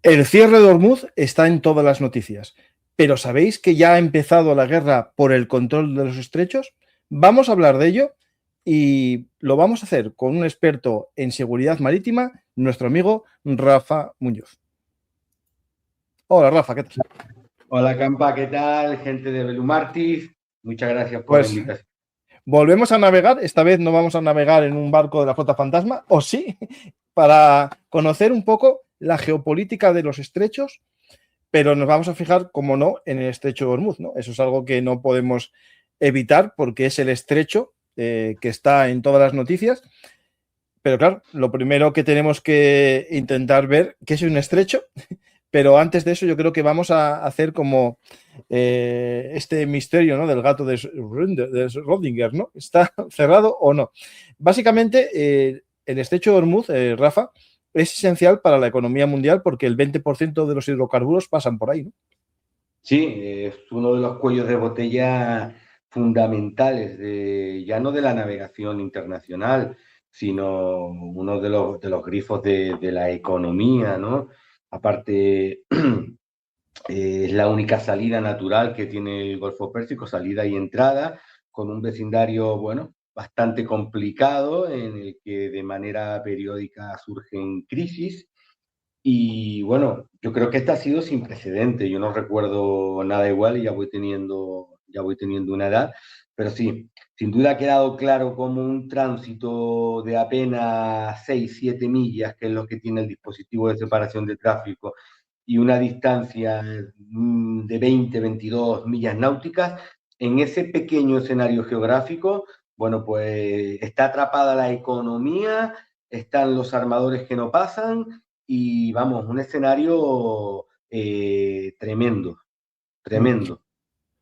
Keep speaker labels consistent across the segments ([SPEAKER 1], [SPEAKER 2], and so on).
[SPEAKER 1] El cierre de Hormuz está en todas las noticias, pero ¿sabéis que ya ha empezado la guerra por el control de los estrechos? Vamos a hablar de ello y lo vamos a hacer con un experto en seguridad marítima, nuestro amigo Rafa Muñoz. Hola Rafa, ¿qué tal?
[SPEAKER 2] Hola Campa, ¿qué tal? Gente de Belumartis, muchas gracias por la
[SPEAKER 1] Pues
[SPEAKER 2] invitación.
[SPEAKER 1] volvemos a navegar, esta vez no vamos a navegar en un barco de la flota fantasma, o sí, para conocer un poco la geopolítica de los estrechos, pero nos vamos a fijar, como no, en el estrecho de Hormuz, ¿no? Eso es algo que no podemos evitar porque es el estrecho que está en todas las noticias. Pero claro, lo primero que tenemos que intentar ver qué es un estrecho, pero antes de eso yo creo que vamos a hacer como este misterio, ¿no?, del gato de Schrödinger, ¿no? ¿Está cerrado o no? Básicamente, el estrecho de Hormuz, Rafa, es esencial para la economía mundial porque el 20% de los hidrocarburos pasan por ahí, ¿no?
[SPEAKER 2] Sí, es uno de los cuellos de botella fundamentales, ya no de la navegación internacional, sino uno de los grifos de la economía, ¿no? Aparte, es la única salida natural que tiene el Golfo Pérsico, salida y entrada, con un vecindario, bueno, bastante complicado, en el que de manera periódica surgen crisis. Y bueno, yo creo que esta ha sido sin precedente. Yo no recuerdo nada igual y ya voy teniendo una edad, pero sí, sin duda ha quedado claro como un tránsito de apenas 6 7 millas, que es lo que tiene el dispositivo de separación de tráfico, y una distancia de 20 22 millas náuticas, en ese pequeño escenario geográfico, bueno, pues está atrapada la economía, están los armadores que no pasan y vamos, un escenario tremendo, tremendo.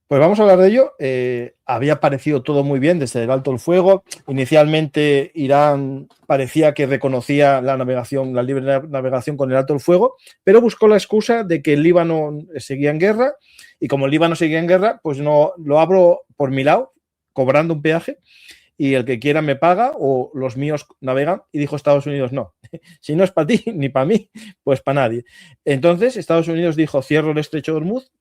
[SPEAKER 1] Pues vamos a hablar de ello. Había parecido todo muy bien desde el alto el fuego. Inicialmente Irán parecía que reconocía la navegación, la libre navegación con el alto el fuego, pero buscó la excusa de que el Líbano seguía en guerra y como el Líbano seguía en guerra, pues no lo abro por mi lado, cobrando un peaje y el que quiera me paga o los míos navegan. Y dijo Estados Unidos, no, si no es para ti ni para mí, pues para nadie. Entonces Estados Unidos dijo, cierro el estrecho de Hormuz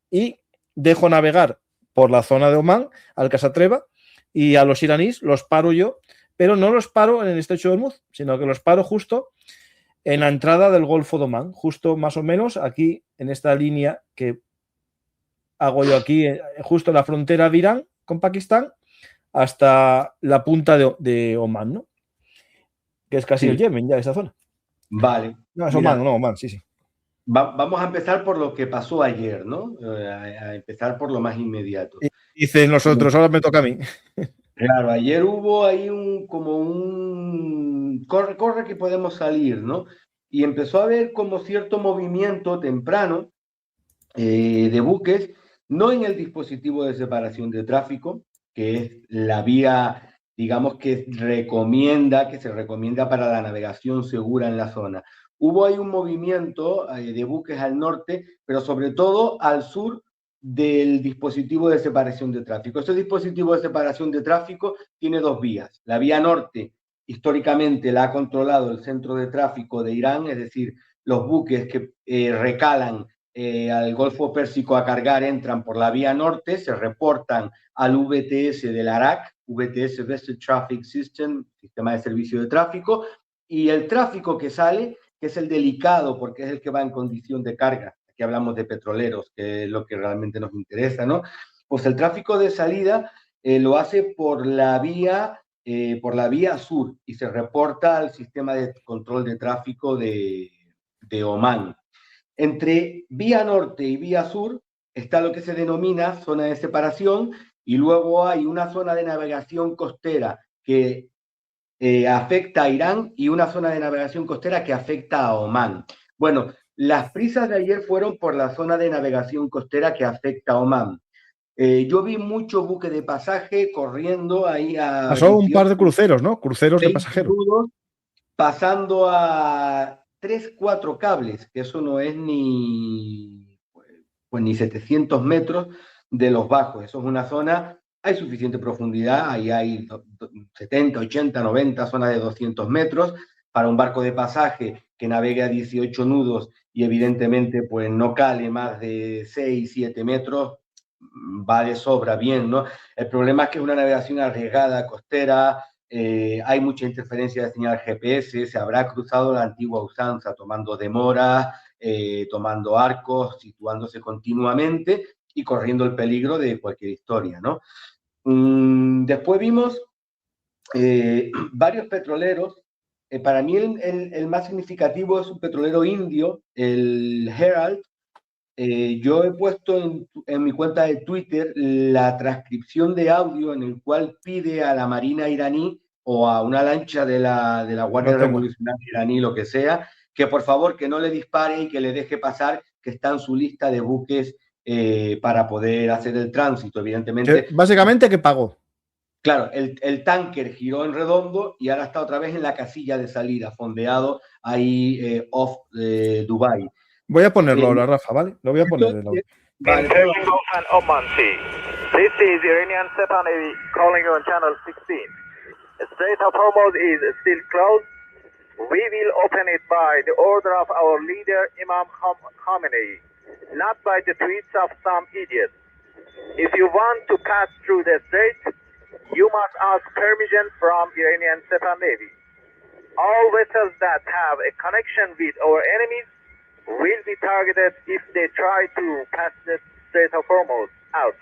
[SPEAKER 1] y dejo navegar por la zona de Omán al que se atreva y a los iraníes los paro yo, pero no los paro en el estrecho de Hormuz, sino que los paro justo en la entrada del Golfo de Omán, justo más o menos aquí en esta línea que hago yo aquí, justo en la frontera de Irán con Pakistán, hasta la punta de Omán, ¿no? Que es casi el
[SPEAKER 2] Sí,
[SPEAKER 1] Yemen, ya esa zona.
[SPEAKER 2] vale.
[SPEAKER 1] No, es Omán,
[SPEAKER 2] Mira,
[SPEAKER 1] no, Omán, sí, sí.
[SPEAKER 2] vamos a empezar por lo que pasó ayer, ¿no? A empezar por lo más inmediato.
[SPEAKER 1] Y dicen nosotros, ahora me toca a mí.
[SPEAKER 2] Claro, ayer hubo ahí como un corre, corre que podemos salir, ¿no? Y empezó a haber como cierto movimiento temprano de buques, no en el dispositivo de separación de tráfico, que es la vía, digamos, que se recomienda para la navegación segura en la zona. Hubo ahí un movimiento de buques al norte, pero sobre todo al sur del dispositivo de separación de tráfico. Este dispositivo de separación de tráfico tiene dos vías. La vía norte, históricamente, la ha controlado el centro de tráfico de Irán, es decir, los buques que recalan al Golfo Pérsico a cargar entran por la vía norte, se reportan al VTS del Arak, VTS Vessel Traffic System, sistema de servicio de tráfico, y el tráfico que sale, que es el delicado porque es el que va en condición de carga, aquí hablamos de petroleros, que es lo que realmente nos interesa, ¿no? Pues el tráfico de salida lo hace por la vía sur y se reporta al sistema de control de tráfico de Omán. Entre vía norte y vía sur está lo que se denomina zona de separación y luego hay una zona de navegación costera que afecta a Irán y una zona de navegación costera que afecta a Omán. Bueno, las prisas de ayer fueron por la zona de navegación costera que afecta a Omán. Yo vi mucho buque de pasaje corriendo ahí a
[SPEAKER 1] Pasó un
[SPEAKER 2] 18,
[SPEAKER 1] par de cruceros, ¿no? Cruceros de
[SPEAKER 2] 20
[SPEAKER 1] pasajeros.
[SPEAKER 2] nudos, pasando a 3 4 cables, que eso no es pues ni 700 metros de los bajos. Eso es una zona, hay suficiente profundidad, ahí hay 70, 80, 90 zonas de 200 metros para un barco de pasaje que navegue a 18 nudos y evidentemente pues no cale más de 6, 7 metros, va de sobra bien, ¿no? El problema es que es una navegación arriesgada, costera, hay mucha interferencia de señal GPS, se habrá cruzado la antigua usanza tomando demoras, tomando arcos, situándose continuamente y corriendo el peligro de cualquier historia, ¿no? Después vimos varios petroleros. Para mí el más significativo es un petrolero indio, el Herald. Yo he puesto en mi cuenta de Twitter la transcripción de audio en el cual pide a la Marina iraní o a una lancha de la
[SPEAKER 1] Lo
[SPEAKER 2] Guardia
[SPEAKER 1] tengo.
[SPEAKER 2] Revolucionaria iraní, lo que sea, que por favor que no le dispare y que le deje pasar, que está en su lista de buques para poder hacer el tránsito, evidentemente.
[SPEAKER 1] Básicamente, ¿qué pagó?
[SPEAKER 2] Claro, el tanker giró en redondo y ahora está otra vez en la casilla de salida, fondeado ahí off Dubai.
[SPEAKER 1] Voy a ponerlo ahora, Rafa, ¿vale? Lo voy a poner el audio.
[SPEAKER 2] Vale,
[SPEAKER 3] Interaction Gulf and Oman Sea. This is Iranian Sepah Navy calling you on channel 16. The Strait of Hormuz is still closed. We will open it by the order of our leader Imam Khamenei, not by the tweets of some idiots. If you want to pass through the strait, you must ask permission from Iranian Sepah Navy. All vessels that have a connection with our enemies will be targeted if they try to pass the Strait of Hormuz out.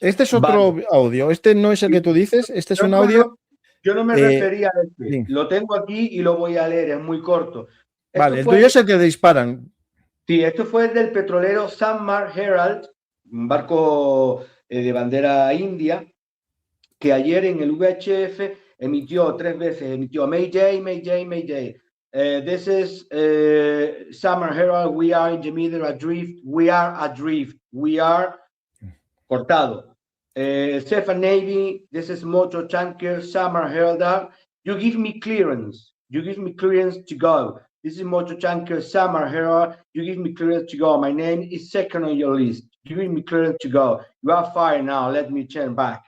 [SPEAKER 1] Este es otro audio. Este no es el que tú dices. Este es un audio.
[SPEAKER 2] Yo no me refería a este.
[SPEAKER 1] Sí.
[SPEAKER 2] Lo tengo aquí y lo voy a leer. Es muy corto.
[SPEAKER 1] Vale, el tuyo es el que disparan.
[SPEAKER 2] Sí, esto fue del petrolero Sanmar Herald, un barco de bandera india, que ayer en el VHF emitió 3 veces, emitió Mayday, Mayday, Mayday. This is Summer Herald, we are in the middle adrift, we are adrift, we are cortado. Sepah Navy, this is motor tanker, Summer Herald, you give me clearance to go. This is motor tanker, Summer Herald, you give me clearance to go. My name is second on your list. You give me clearance to go. You are fired now, let me turn back.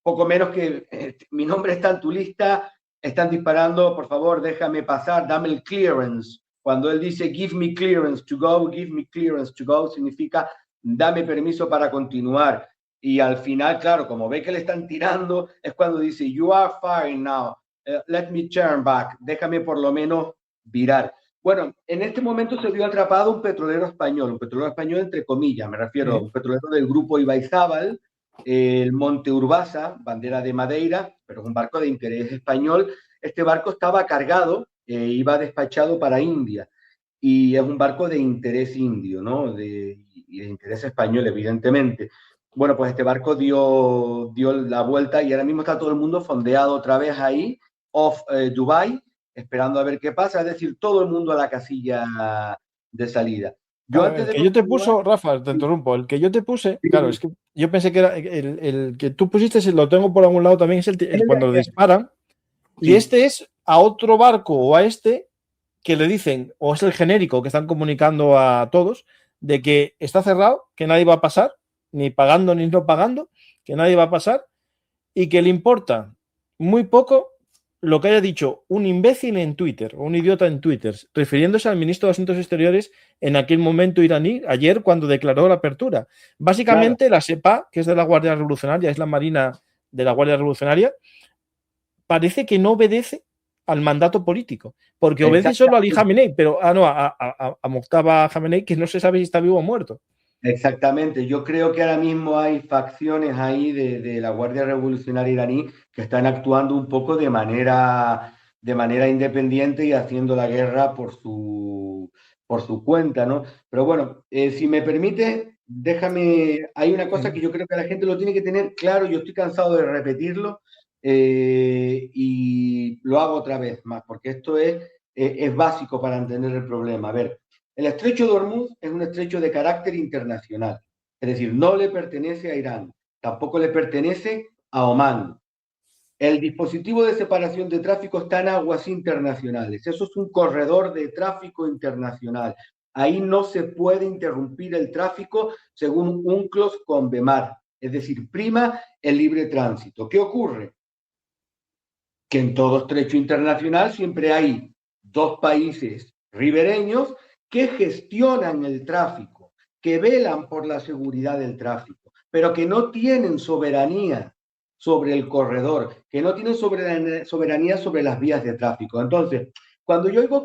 [SPEAKER 2] Poco menos que mi nombre está en tu lista, están disparando, por favor déjame pasar, dame el clearance. Cuando él dice give me clearance to go, significa dame permiso para continuar. Y al final, claro, como ve que le están tirando, es cuando dice you are fired now, let me turn back, déjame por lo menos virar. Bueno, en este momento se vio atrapado un petrolero español entre comillas, me refiero a un petrolero del grupo Ibaizábal, el Monte Urbasa, bandera de Madeira, pero es un barco de interés español. Este barco estaba cargado, iba despachado para India, y es un barco de interés indio, ¿no? De interés español, evidentemente. Bueno, pues este barco dio la vuelta y ahora mismo está todo el mundo fondeado otra vez ahí, off Dubai, esperando a ver qué pasa, es decir, todo el mundo a la casilla de salida.
[SPEAKER 1] El que yo te puse, Rafa, te interrumpo, el que yo te puse, claro, es que yo pensé que era el que tú pusiste, si lo tengo por algún lado también, es el cuando lo disparan, y este es a otro barco o a este que le dicen, o es el genérico que están comunicando a todos, de que está cerrado, que nadie va a pasar, ni pagando ni no pagando, que nadie va a pasar, y que le importa muy poco lo que haya dicho un imbécil en Twitter, o un idiota en Twitter, refiriéndose al ministro de Asuntos Exteriores en aquel momento iraní, ayer cuando declaró la apertura. Básicamente, claro, la Sepah, que es de la Guardia Revolucionaria, es la Marina de la Guardia Revolucionaria, parece que no obedece al mandato político, porque obedece solo a Ali Khamenei, pero a Mojtaba Khamenei, que no se sabe si está vivo o muerto.
[SPEAKER 2] Exactamente, yo creo que ahora mismo hay facciones ahí de la Guardia Revolucionaria iraní que están actuando un poco de manera independiente y haciendo la guerra por su cuenta, ¿no? Pero bueno, si me permite, déjame, hay una cosa que yo creo que la gente lo tiene que tener claro, yo estoy cansado de repetirlo y lo hago otra vez más, porque esto es básico para entender el problema. A ver, el estrecho de Hormuz es un estrecho de carácter internacional, es decir, no le pertenece a Irán, tampoco le pertenece a Omán. El dispositivo de separación de tráfico está en aguas internacionales, eso es un corredor de tráfico internacional. Ahí no se puede interrumpir el tráfico según UNCLOS con BEMAR, es decir, prima el libre tránsito. ¿Qué ocurre? Que en todo estrecho internacional siempre hay dos países ribereños que gestionan el tráfico, que velan por la seguridad del tráfico, pero que no tienen soberanía sobre el corredor, que no tienen soberanía sobre las vías de tráfico. Entonces, cuando yo oigo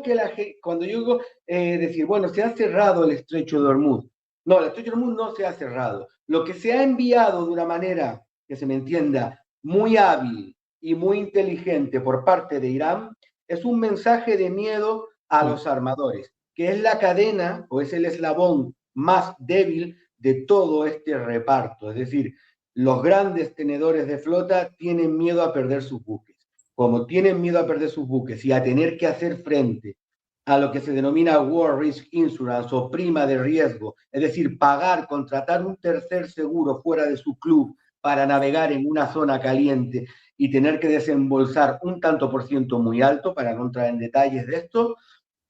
[SPEAKER 2] decir, bueno, se ha cerrado el estrecho de Hormuz, no, el estrecho de Hormuz no se ha cerrado. Lo que se ha enviado de una manera, que se me entienda, muy hábil y muy inteligente por parte de Irán, es un mensaje de miedo a los armadores, que es la cadena o es el eslabón más débil de todo este reparto. Es decir, los grandes tenedores de flota tienen miedo a perder sus buques. Como tienen miedo a perder sus buques y a tener que hacer frente a lo que se denomina War Risk Insurance o prima de riesgo, es decir, contratar un tercer seguro fuera de su club para navegar en una zona caliente y tener que desembolsar un tanto por ciento muy alto, para no entrar en detalles de esto,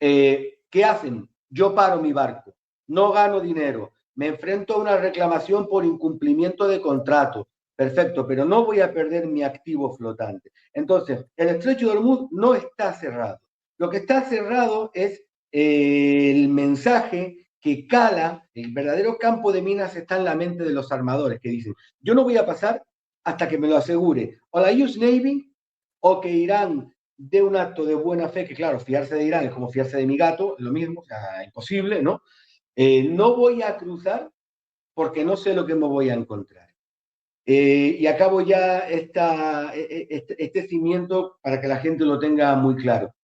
[SPEAKER 2] ¿qué hacen? Yo paro mi barco, no gano dinero, me enfrento a una reclamación por incumplimiento de contrato, perfecto, pero no voy a perder mi activo flotante. Entonces, el estrecho de Hormuz no está cerrado. Lo que está cerrado es el mensaje que cala, el verdadero campo de minas está en la mente de los armadores, que dicen, yo no voy a pasar hasta que me lo asegure o la US Navy o que Irán dé un acto de buena fe, que claro, fiarse de Irán es como fiarse de mi gato, lo mismo, o sea, imposible, ¿no? No voy a cruzar porque no sé lo que me voy a encontrar. Y acabo ya este cimiento para que la gente lo tenga muy claro.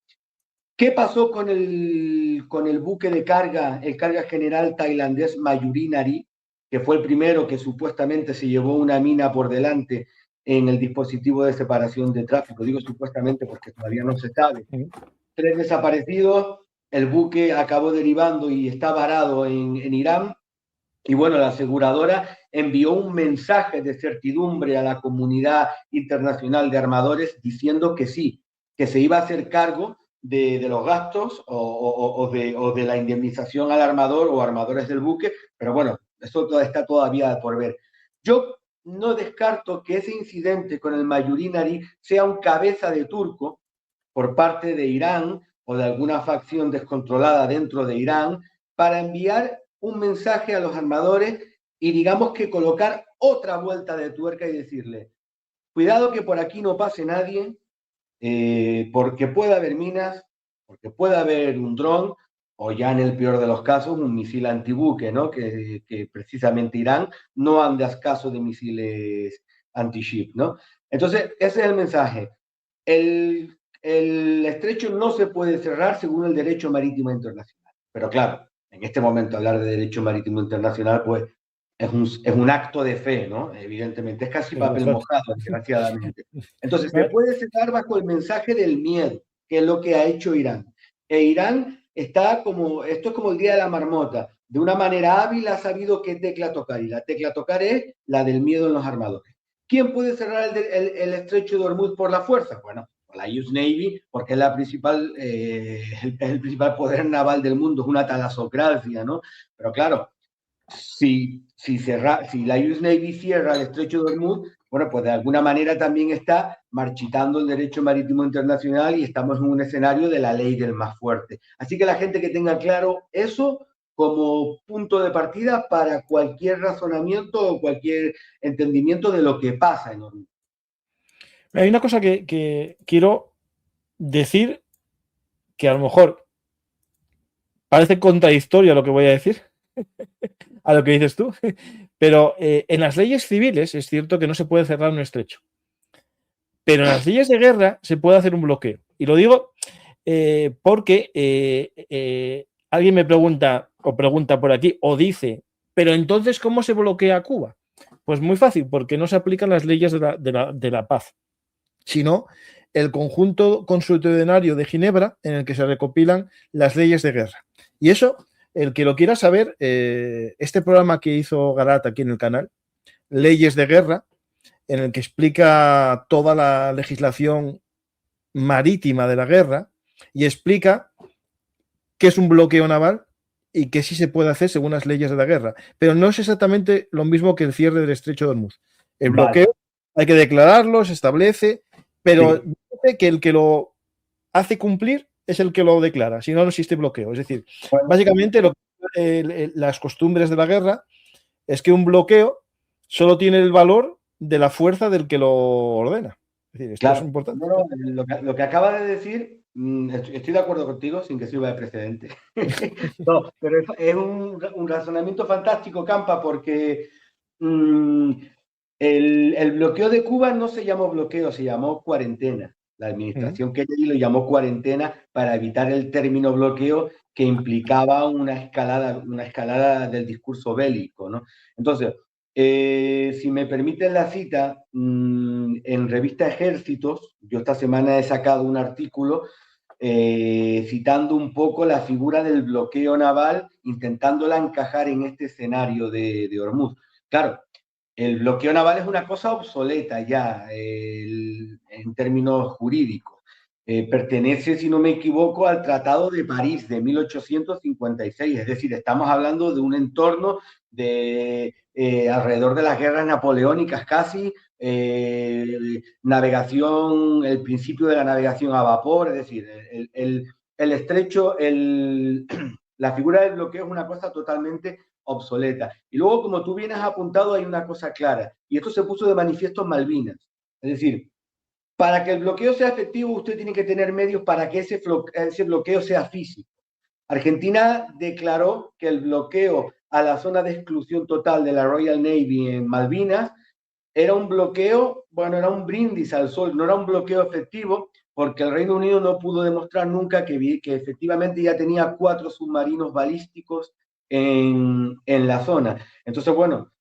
[SPEAKER 2] ¿Qué pasó con el buque de carga, el carga general tailandés Mayurinari, que fue el primero que supuestamente se llevó una mina por delante en el dispositivo de separación de tráfico? Digo supuestamente porque todavía no se sabe. 3 desaparecidos, el buque acabó derivando y está varado en Irán. Y bueno, la aseguradora envió un mensaje de certidumbre a la comunidad internacional de armadores diciendo que sí, que se iba a hacer cargo de los gastos o de la indemnización al armador o armadores del buque, pero bueno, eso está todavía por ver. Yo no descarto que ese incidente con el Mayurinari sea un cabeza de turco por parte de Irán o de alguna facción descontrolada dentro de Irán para enviar un mensaje a los armadores y digamos que colocar otra vuelta de tuerca y decirle, cuidado que por aquí no pase nadie, porque puede haber minas, porque puede haber un dron, o ya en el peor de los casos, un misil antibuque, ¿no? Que precisamente Irán no anda a escaso de misiles anti-ship, ¿no? Entonces, ese es el mensaje. El estrecho no se puede cerrar según el derecho marítimo internacional. Pero claro, en este momento hablar de derecho marítimo internacional, pues es un acto de fe, ¿no? Evidentemente, es casi papel mojado, desgraciadamente. Entonces, se puede cerrar bajo el mensaje del miedo, que es lo que ha hecho Irán. E Irán está como, esto es como el día de la marmota, de una manera hábil ha sabido qué tecla tocar, y la tecla tocar es la del miedo en los armadores. ¿Quién puede cerrar el estrecho de Hormuz por la fuerza? Bueno, la US Navy, porque es el principal poder naval del mundo, es una talasocracia, ¿no? Pero claro, si la US Navy cierra el estrecho de Hormuz, bueno, pues de alguna manera también está marchitando el derecho marítimo internacional y estamos en un escenario de la ley del más fuerte. Así que la gente que tenga claro eso como punto de partida para cualquier razonamiento o cualquier entendimiento de lo que pasa en Hormuz.
[SPEAKER 1] Hay una cosa que quiero decir que a lo mejor parece contradictorio a lo que voy a decir, a lo que dices tú, pero en las leyes civiles es cierto que no se puede cerrar un estrecho, pero en las leyes de guerra se puede hacer un bloqueo. Y lo digo porque alguien me pregunta por aquí o dice, pero entonces ¿cómo se bloquea Cuba? Pues muy fácil, porque no se aplican las leyes de la paz, sino el conjunto constitucionario de Ginebra en el que se recopilan las leyes de guerra. Y eso, el que lo quiera saber, este programa que hizo Garat aquí en el canal, Leyes de Guerra, en el que explica toda la legislación marítima de la guerra y explica qué es un bloqueo naval y qué sí se puede hacer según las leyes de la guerra. Pero no es exactamente lo mismo que el cierre del estrecho de Hormuz. El bloqueo hay que declararlo, se establece, pero dice que el que lo hace cumplir es el que lo declara, si no, no existe bloqueo. Es decir,
[SPEAKER 2] Bueno,
[SPEAKER 1] básicamente las costumbres de la guerra es que un bloqueo solo tiene el valor de la fuerza del que lo ordena. Es decir, esto es
[SPEAKER 2] claro,
[SPEAKER 1] importante.
[SPEAKER 2] no, lo que acaba de decir, estoy de acuerdo contigo sin que sirva de precedente. No, pero es un razonamiento fantástico, Campa, porque mm, el bloqueo de Cuba no se llamó bloqueo, se llamó cuarentena. La administración Kennedy lo llamó cuarentena para evitar el término bloqueo que implicaba una escalada del discurso bélico, ¿no? Entonces, si me permiten la cita, en revista Ejércitos, yo esta semana he sacado un artículo citando un poco la figura del bloqueo naval, intentándola encajar en este escenario de Hormuz. Claro, el bloqueo naval es una cosa obsoleta ya en términos jurídicos. Pertenece, si no me equivoco, al Tratado de París de 1856, es decir, estamos hablando de un entorno de alrededor de las guerras napoleónicas casi, navegación, el principio de la navegación a vapor, es decir, el estrecho, la figura del bloqueo es una cosa totalmente obsoleta. Y luego, como tú vienes apuntado, hay una cosa clara, y esto se puso de manifiesto en Malvinas. Es decir, para que el bloqueo sea efectivo, usted tiene que tener medios para que ese bloqueo sea físico. Argentina declaró que el bloqueo a la zona de exclusión total de la Royal Navy en Malvinas era un bloqueo, bueno, era un brindis al sol, no era un bloqueo efectivo, porque el Reino Unido no pudo demostrar nunca que efectivamente ya tenía 4 submarinos balísticos en la zona. Entonces, bueno,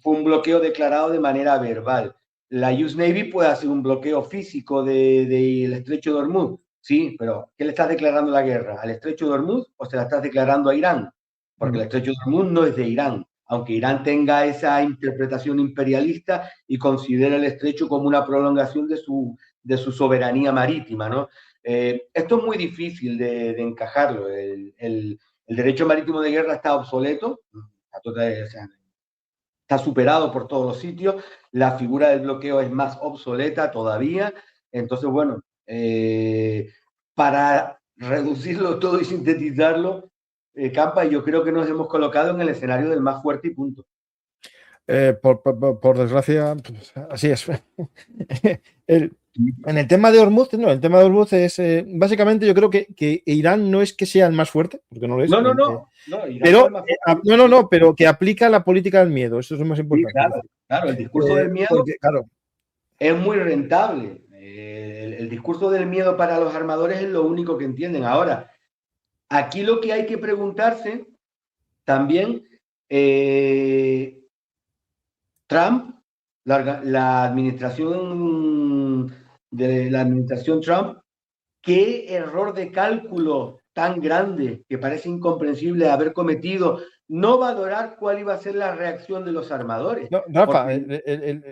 [SPEAKER 2] fue un bloqueo declarado de manera verbal. La US Navy puede hacer un bloqueo físico del estrecho de Hormuz, sí, pero ¿qué le estás declarando la guerra? ¿Al estrecho de Hormuz o se la estás declarando a Irán? Porque el estrecho de Hormuz no es de Irán, aunque Irán tenga esa interpretación imperialista y considera el estrecho como una prolongación de su soberanía marítima, ¿no? Esto es muy difícil de encajarlo. El derecho marítimo de guerra está obsoleto, está superado por todos los sitios, la figura del bloqueo es más obsoleta todavía, entonces, bueno, para reducirlo todo y sintetizarlo, Campa, yo creo que nos hemos colocado en el escenario del más fuerte y punto.
[SPEAKER 1] Por desgracia, pues, así es. En el tema de Hormuz, no, el tema de Hormuz es básicamente yo creo que Irán no es que sea el más fuerte, porque no lo es.
[SPEAKER 2] No,
[SPEAKER 1] pero pero que aplica la política del miedo, eso es lo más importante.
[SPEAKER 2] Sí, claro, el discurso del miedo
[SPEAKER 1] porque, claro,
[SPEAKER 2] es muy rentable. El discurso del miedo para los armadores es lo único que entienden. Ahora, aquí lo que hay que preguntarse también, Trump, la administración Trump, qué error de cálculo tan grande que parece incomprensible haber cometido, no valorar cuál iba a ser la reacción de los armadores.
[SPEAKER 1] No, Rafa,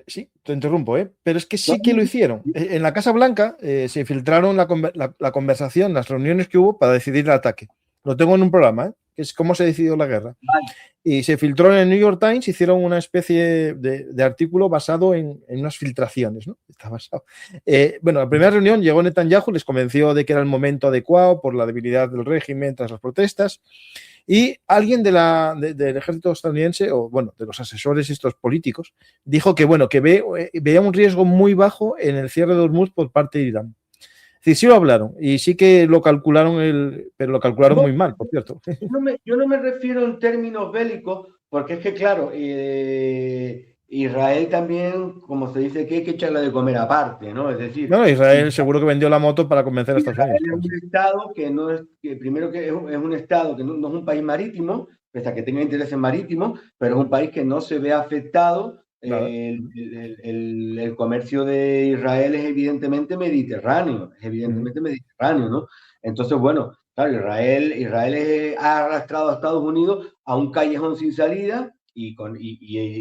[SPEAKER 1] sí, te interrumpo, pero es que sí que lo hicieron. En la Casa Blanca se filtraron la conversación, las reuniones que hubo para decidir el ataque. Lo tengo en un programa, que es cómo se decidió la guerra.
[SPEAKER 2] Vale.
[SPEAKER 1] Y se filtró en el New York Times, hicieron una especie de artículo basado en unas filtraciones, ¿no? Está basado. Bueno, la primera reunión llegó Netanyahu, les convenció de que era el momento adecuado por la debilidad del régimen tras las protestas. Y alguien del ejército estadounidense, o bueno, de los asesores estos políticos, dijo que bueno, que veía un riesgo muy bajo en el cierre de Hormuz por parte de Irán. Es decir, sí lo hablaron y sí que lo calcularon, pero lo calcularon muy mal, por cierto.
[SPEAKER 2] Yo no me refiero en términos bélicos, porque es que, claro, Israel también, como se dice, que hay que echarle de comer aparte, ¿no? Es decir,
[SPEAKER 1] no, Israel seguro que vendió la moto para convencer a Estados Unidos.
[SPEAKER 2] Israel es un estado que no es, que primero que es un estado que no es un país marítimo, pese a que tenga intereses marítimos, pero es un país que no se ve afectado. El comercio de Israel es evidentemente mediterráneo, ¿no? Entonces, bueno, claro, Israel ha arrastrado a Estados Unidos a un callejón sin salida y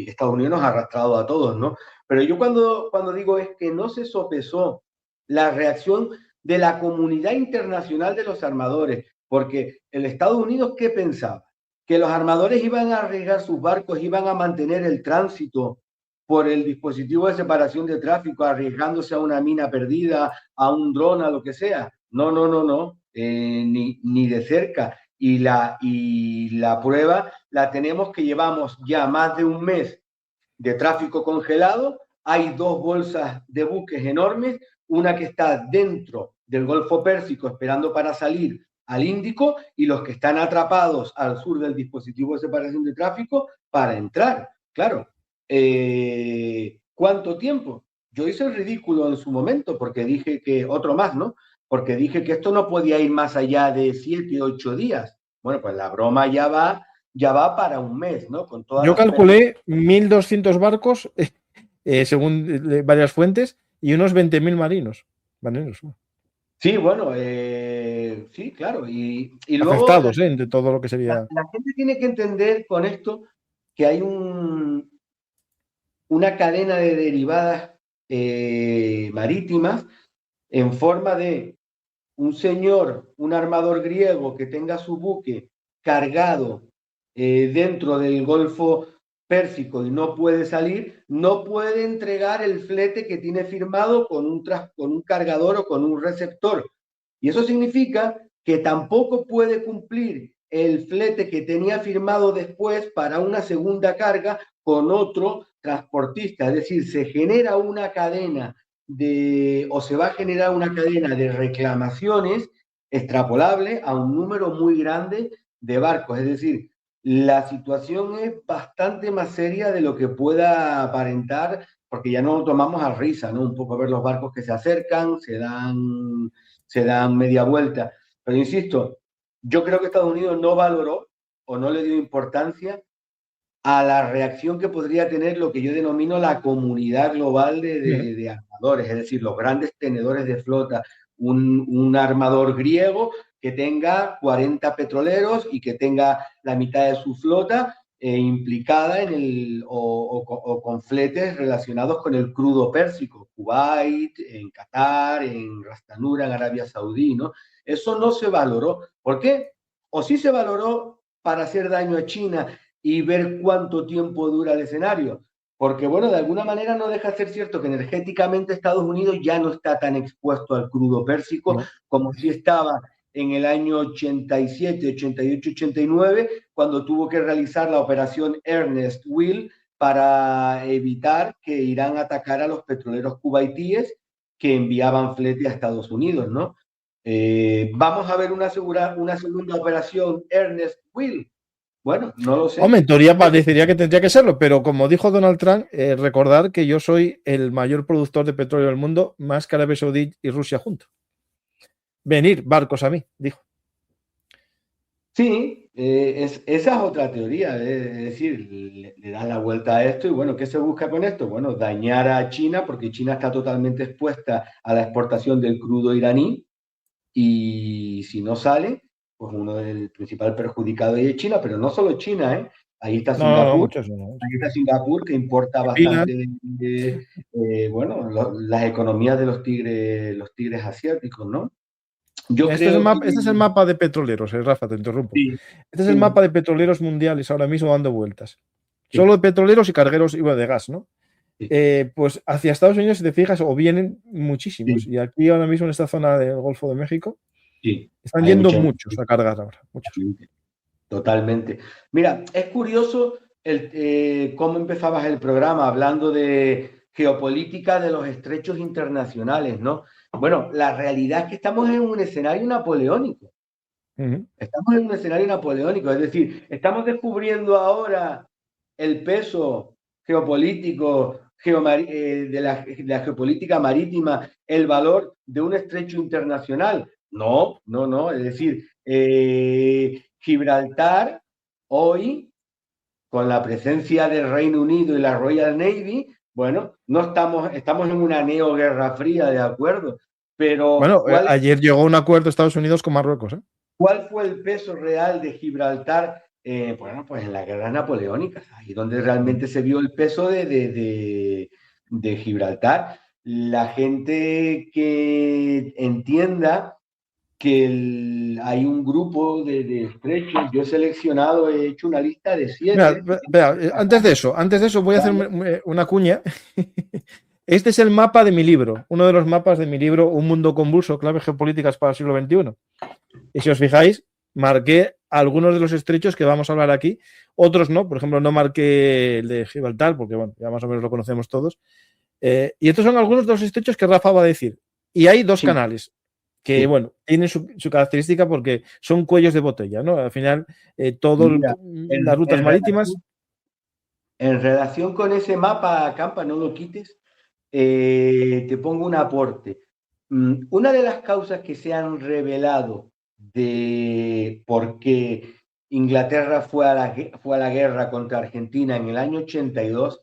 [SPEAKER 2] Estados Unidos nos ha arrastrado a todos, ¿no? Pero yo cuando digo es que no se sopesó la reacción de la comunidad internacional de los armadores, porque el Estados Unidos, ¿qué pensaba? Que los armadores iban a arriesgar sus barcos, iban a mantener el tránsito por el dispositivo de separación de tráfico, arriesgándose a una mina perdida, a un dron, a lo que sea. No. ni de cerca. Y la prueba la tenemos que llevamos ya más de un mes de tráfico congelado. Hay 2 bolsas de buques enormes, una que está dentro del Golfo Pérsico esperando para salir al Índico y los que están atrapados al sur del dispositivo de separación de tráfico para entrar. Claro, ¿cuánto tiempo? Yo hice el ridículo en su momento porque dije que, otro más, ¿no? Porque dije que esto no podía ir más allá de 7, 8 días. Bueno, pues la broma ya va para un mes, ¿no? Con todas
[SPEAKER 1] Yo
[SPEAKER 2] las
[SPEAKER 1] calculé 1.200 barcos, según varias fuentes, y unos 20.000 marinos.
[SPEAKER 2] Sí, bueno, sí, claro. Y luego
[SPEAKER 1] afectados, de todo lo que sería.
[SPEAKER 2] la gente tiene que entender con esto que hay una cadena de derivadas marítimas en forma de un señor, un armador griego que tenga su buque cargado dentro del Golfo Pérsico y no puede salir, no puede entregar el flete que tiene firmado con un cargador o con un receptor. Y eso significa que tampoco puede cumplir el flete que tenía firmado después para una segunda carga con otro transportista. Es decir, se genera una cadena o se va a generar una cadena de reclamaciones extrapolable a un número muy grande de barcos. Es decir, la situación es bastante más seria de lo que pueda aparentar, porque ya no lo tomamos a risa, ¿no? Un poco ver los barcos que se acercan, se dan media vuelta. Pero insisto, yo creo que Estados Unidos no valoró o no le dio importancia a la reacción que podría tener lo que yo denomino la comunidad global de armadores, es decir, los grandes tenedores de flota, un armador griego que tenga 40 petroleros y que tenga la mitad de su flota implicada o con fletes relacionados con el crudo pérsico, Kuwait, en Qatar, en Ras Tanura, en Arabia Saudí, ¿no? Eso no se valoró. ¿Por qué? O sí se valoró para hacer daño a China y ver cuánto tiempo dura el escenario. Porque, bueno, de alguna manera no deja de ser cierto que energéticamente Estados Unidos ya no está tan expuesto al crudo pérsico como si estaba en el año 87, 88, 89, cuando tuvo que realizar la operación Ernest Will para evitar que Irán atacara a los petroleros cubaitíes que enviaban flete a Estados Unidos, ¿no? ¿Vamos a ver una segunda operación Ernest Will? Bueno, no lo sé.
[SPEAKER 1] Hombre, en teoría parecería que tendría que serlo, pero como dijo Donald Trump, recordar que yo soy el mayor productor de petróleo del mundo, más que Arabia Saudí y Rusia juntos. Venir barcos a mí, dijo.
[SPEAKER 2] Sí, esa es otra teoría, es decir, le dan la vuelta a esto y bueno, ¿qué se busca con esto? Bueno, dañar a China porque China está totalmente expuesta a la exportación del crudo iraní y si no sale, pues uno del principal perjudicado es China, pero no solo China, ¿eh? Ahí está Singapur, ahí está Singapur que importa bastante, bueno, las economías de los tigres asiáticos, ¿no?
[SPEAKER 1] Este es el mapa de petroleros, Rafa, te interrumpo.
[SPEAKER 2] Sí,
[SPEAKER 1] este es el mapa de petroleros mundiales ahora mismo dando vueltas. Sí. Solo de petroleros y cargueros y de gas, ¿no? Sí. Pues hacia Estados Unidos, si te fijas, o vienen muchísimos. Sí. Y aquí ahora mismo en esta zona del Golfo de México están yendo muchos a cargar ahora. Muchos.
[SPEAKER 2] Totalmente. Mira, es curioso cómo empezabas el programa hablando de geopolítica de los estrechos internacionales, ¿no? Bueno, la realidad es que estamos en un escenario napoleónico. Estamos en un escenario napoleónico, es decir, estamos descubriendo ahora el peso geopolítico de la geopolítica marítima, el valor de un estrecho internacional. No, es decir, Gibraltar hoy, con la presencia del Reino Unido y la Royal Navy, bueno, estamos en una neoguerra fría, de acuerdo, pero...
[SPEAKER 1] Bueno, ayer llegó un acuerdo Estados Unidos con Marruecos, ¿eh?
[SPEAKER 2] ¿Cuál fue el peso real de Gibraltar? Bueno, pues en la guerra napoleónica, ahí donde realmente se vio el peso de Gibraltar. La gente que entienda que hay un grupo de estrechos, yo he seleccionado, he hecho una lista de 7.
[SPEAKER 1] Mira, antes de eso voy a hacer una cuña Este es el mapa de mi libro, uno de los mapas de mi libro, Un mundo convulso, claves geopolíticas para el siglo XXI. Y si os fijáis, marqué algunos de los estrechos que vamos a hablar aquí, otros no, por ejemplo, no marqué el de Gibraltar, porque bueno, ya más o menos lo conocemos todos. Y estos son algunos de los estrechos que Rafa va a decir. Y hay dos canales que, bueno, tienen su característica porque son cuellos de botella, ¿no? Al final, las rutas marítimas...
[SPEAKER 2] En relación con ese mapa, Campa, no lo quites, te pongo un aporte. Una de las causas que se han revelado de por qué Inglaterra fue a la guerra contra Argentina en el año 82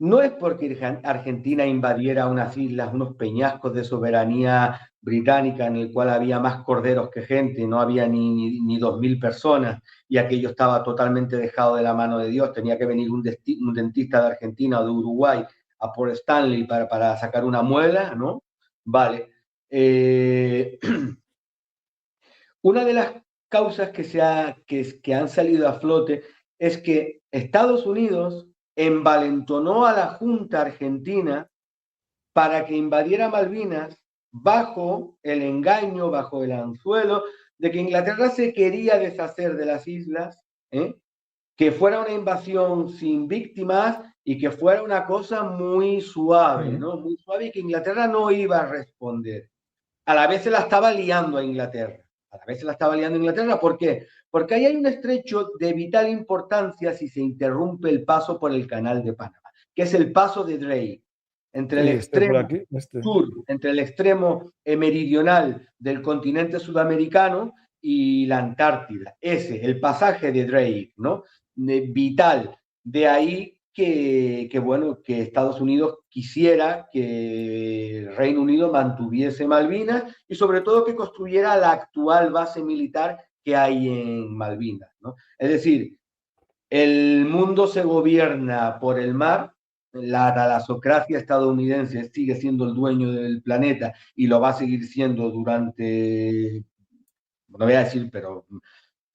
[SPEAKER 2] no es porque Argentina invadiera unas islas, unos peñascos de soberanía británica en el cual había más corderos que gente, no había ni 2.000 personas y aquello estaba totalmente dejado de la mano de Dios, tenía que venir un dentista de Argentina o de Uruguay a Port Stanley para sacar una muela, ¿no? Vale. Una de las causas que han salido a flote es que Estados Unidos envalentonó a la Junta Argentina para que invadiera Malvinas bajo el engaño, bajo el anzuelo de que Inglaterra se quería deshacer de las islas, que fuera una invasión sin víctimas y que fuera una cosa muy suave, ¿no? Muy suave y que Inglaterra no iba a responder. A la vez se la estaba liando a Inglaterra. ¿Por qué? Porque ahí hay un estrecho de vital importancia si se interrumpe el paso por el Canal de Panamá, que es el paso de Drake, entre el extremo sur, entre el extremo meridional del continente sudamericano y la Antártida. El pasaje de Drake, ¿no? Vital. De ahí que Estados Unidos quisiera que el Reino Unido mantuviese Malvinas y sobre todo que construyera la actual base militar que hay en Malvinas, ¿no? Es decir, el mundo se gobierna por el mar, la talasocracia estadounidense sigue siendo el dueño del planeta y lo va a seguir siendo durante, no voy a decir, pero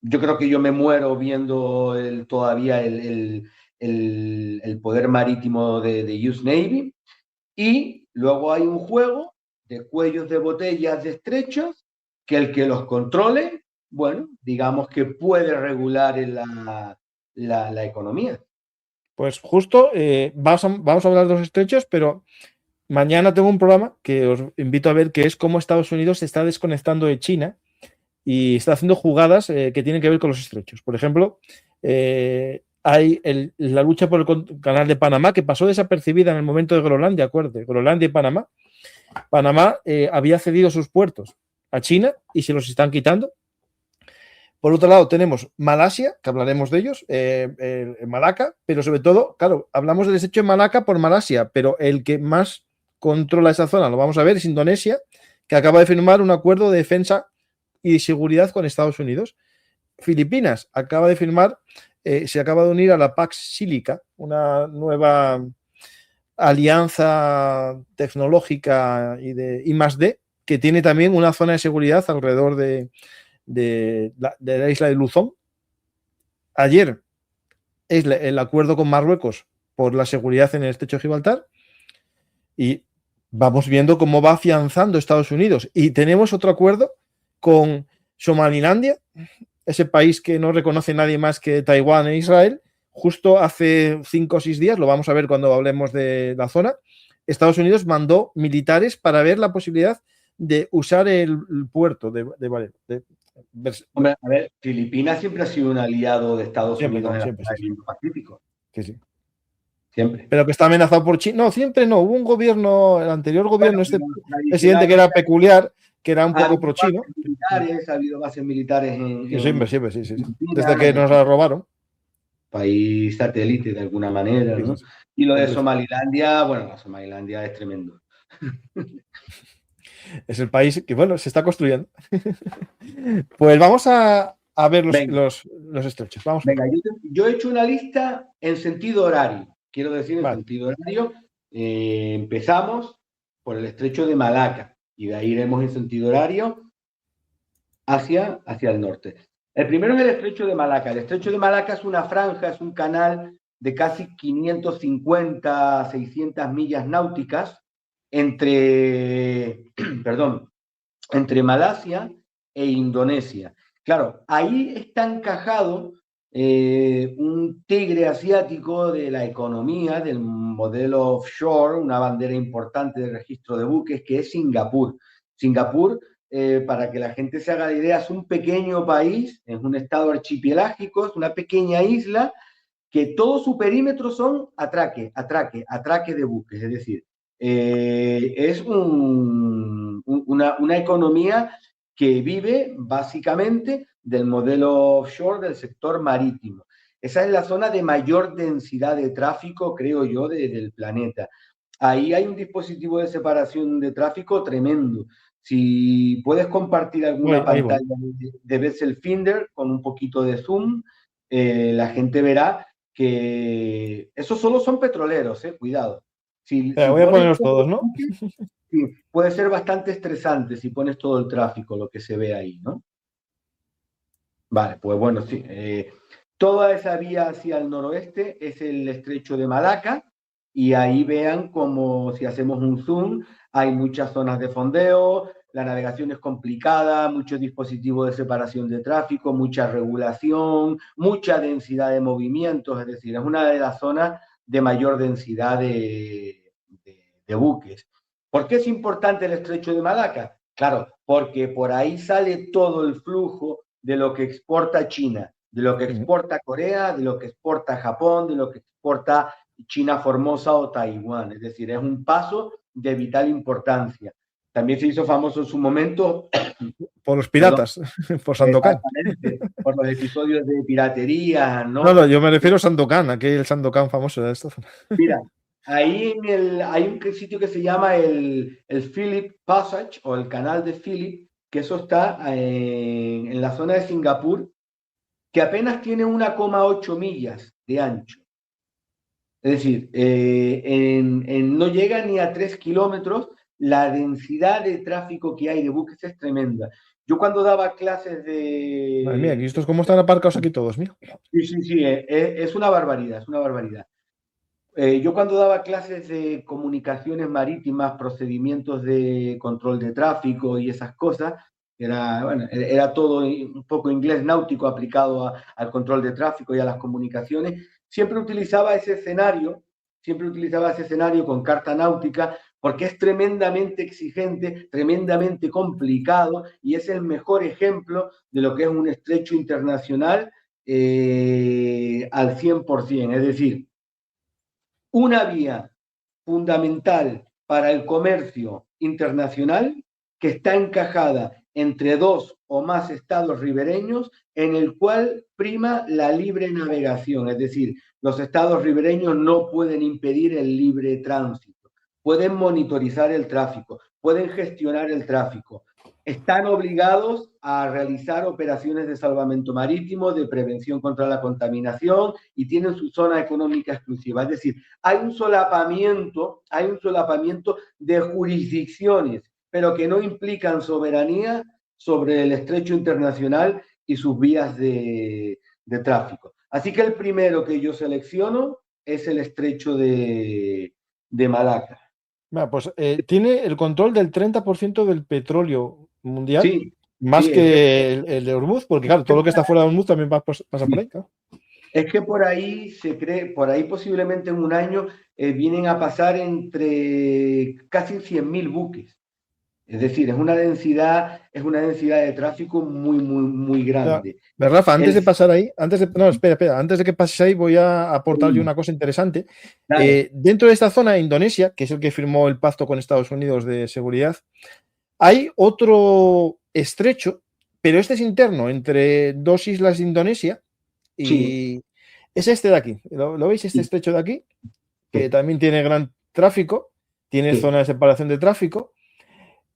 [SPEAKER 2] yo creo que yo me muero viendo todavía el poder marítimo de US Navy, y luego hay un juego de cuellos de botellas de estrechos que el que los controle, bueno, digamos que puede regular la economía.
[SPEAKER 1] Pues justo vamos a hablar de los estrechos, pero mañana tengo un programa que os invito a ver, que es cómo Estados Unidos se está desconectando de China y está haciendo jugadas que tienen que ver con los estrechos. Por ejemplo, hay la lucha por el Canal de Panamá, que pasó desapercibida en el momento de Groenlandia, acuérdate, Groenlandia y Panamá. Panamá había cedido sus puertos a China y se los están quitando. Por otro lado, tenemos Malasia, que hablaremos de ellos, Malaca, pero sobre todo, claro, hablamos del estrecho de Malaca por Malasia, pero el que más controla esa zona, lo vamos a ver, es Indonesia, que acaba de firmar un acuerdo de defensa y seguridad con Estados Unidos. Filipinas acaba de firmar, se acaba de unir a la Pax Sílica, una nueva alianza tecnológica y de I+D, que tiene también una zona de seguridad alrededor de la isla de Luzón. Ayer es el acuerdo con Marruecos por la seguridad en el estrecho de Gibraltar y vamos viendo cómo va afianzando Estados Unidos. Y tenemos otro acuerdo con Somalilandia, ese país que no reconoce nadie más que Taiwán e Israel. Justo hace 5 o 6 días, lo vamos a ver cuando hablemos de la zona, Estados Unidos mandó militares para ver la posibilidad de usar el puerto de
[SPEAKER 2] Hombre, a ver, Filipinas siempre ha sido un aliado de Estados Unidos en el Indo-Pacífico.
[SPEAKER 1] Sí.
[SPEAKER 2] Siempre.
[SPEAKER 1] Pero que está amenazado por China. No, siempre no. Hubo un gobierno, el anterior gobierno, presidente que era peculiar, que era un poco pro-chino.
[SPEAKER 2] Ha habido bases militares
[SPEAKER 1] siempre, sí. Desde que nos la robaron.
[SPEAKER 2] País satélite de alguna manera, ¿no? Sí. Y lo de Somalilandia, bueno, Somalilandia es tremendo.
[SPEAKER 1] Es el país que, bueno, se está construyendo. Pues vamos a ver los estrechos. Vamos.
[SPEAKER 2] Venga, yo he hecho una lista en sentido horario. Quiero decir, en sentido horario, empezamos por el estrecho de Malaca y de ahí iremos en sentido horario hacia el norte. El primero es el estrecho de Malaca. El estrecho de Malaca es una franja, es un canal de casi 550, 600 millas náuticas, perdón, entre Malasia e Indonesia. Claro, ahí está encajado un tigre asiático de la economía, del modelo offshore, una bandera importante de registro de buques, que es Singapur. Singapur, para que la gente se haga la idea, es un pequeño país, es un estado archipelágico, es una pequeña isla que todo su perímetro son atraque de buques, es decir, es una economía que vive básicamente del modelo offshore del sector marítimo. Esa es la zona de mayor densidad de tráfico, creo yo, del planeta. Ahí hay un dispositivo de separación de tráfico tremendo. Si puedes compartir alguna pantalla de Vessel Finder con un poquito de zoom, la gente verá que esos solo son petroleros, cuidado. Si
[SPEAKER 1] voy a ponerlos todos, ¿no?
[SPEAKER 2] Sí, puede ser bastante estresante si pones todo el tráfico, lo que se ve ahí, ¿no? Vale, pues bueno, sí. Toda esa vía hacia el noroeste es el estrecho de Malaca, y ahí vean como si hacemos un zoom, hay muchas zonas de fondeo, la navegación es complicada, muchos dispositivos de separación de tráfico, mucha regulación, mucha densidad de movimientos, es decir, es una de las zonas de mayor densidad de buques. ¿Por qué es importante el estrecho de Malaca? Claro, porque por ahí sale todo el flujo de lo que exporta China, de lo que exporta Corea, de lo que exporta Japón, de lo que exporta China Formosa o Taiwán. Es decir, es un paso de vital importancia. También se hizo famoso en su momento
[SPEAKER 1] por los piratas, por Sandokan.
[SPEAKER 2] Por los episodios de piratería, ¿no?
[SPEAKER 1] No, yo me refiero a Sandokan, aquel Sandokan famoso de esta zona.
[SPEAKER 2] Mira, ahí hay un sitio que se llama el Phillip Passage o el canal de Phillip, que eso está en la zona de Singapur, que apenas tiene 1,8 millas de ancho. Es decir, no llega ni a 3 kilómetros. La densidad de tráfico que hay de buques es tremenda. Yo cuando daba clases de...
[SPEAKER 1] Madre mía, ¿y estos cómo están aparcados aquí todos? Mira.
[SPEAKER 2] Sí, es una barbaridad, es una barbaridad. Yo cuando daba clases de comunicaciones marítimas, procedimientos de control de tráfico y esas cosas, era todo un poco inglés náutico aplicado al control de tráfico y a las comunicaciones. Siempre utilizaba ese escenario con carta náutica, porque es tremendamente exigente, tremendamente complicado, y es el mejor ejemplo de lo que es un estrecho internacional al 100%. Es decir, una vía fundamental para el comercio internacional que está encajada entre dos o más estados ribereños, en el cual prima la libre navegación, es decir, los estados ribereños no pueden impedir el libre tránsito, pueden monitorizar el tráfico, pueden gestionar el tráfico, están obligados a realizar operaciones de salvamento marítimo, de prevención contra la contaminación, y tienen su zona económica exclusiva. Es decir, hay un solapamiento de jurisdicciones, pero que no implican soberanía sobre el estrecho internacional y sus vías de tráfico. Así que el primero que yo selecciono es el estrecho de Malaca.
[SPEAKER 1] Bueno, pues tiene el control del 30% del petróleo mundial,
[SPEAKER 2] sí,
[SPEAKER 1] más que el de Hormuz, porque claro, todo lo que está fuera de Hormuz también pasa por ahí, ¿no?
[SPEAKER 2] Es que por ahí posiblemente en un año vienen a pasar entre casi 100.000 buques. Es decir, es una densidad de tráfico muy grande.
[SPEAKER 1] Rafa, antes de pasar ahí, antes de que pases ahí, voy a aportar yo una cosa interesante. Dentro de esta zona, Indonesia, que es el que firmó el pacto con Estados Unidos de seguridad, hay otro estrecho, pero este es interno, entre dos islas de Indonesia, y es este de aquí. ¿Lo veis? Este estrecho de aquí, que también tiene gran tráfico, tiene zona de separación de tráfico.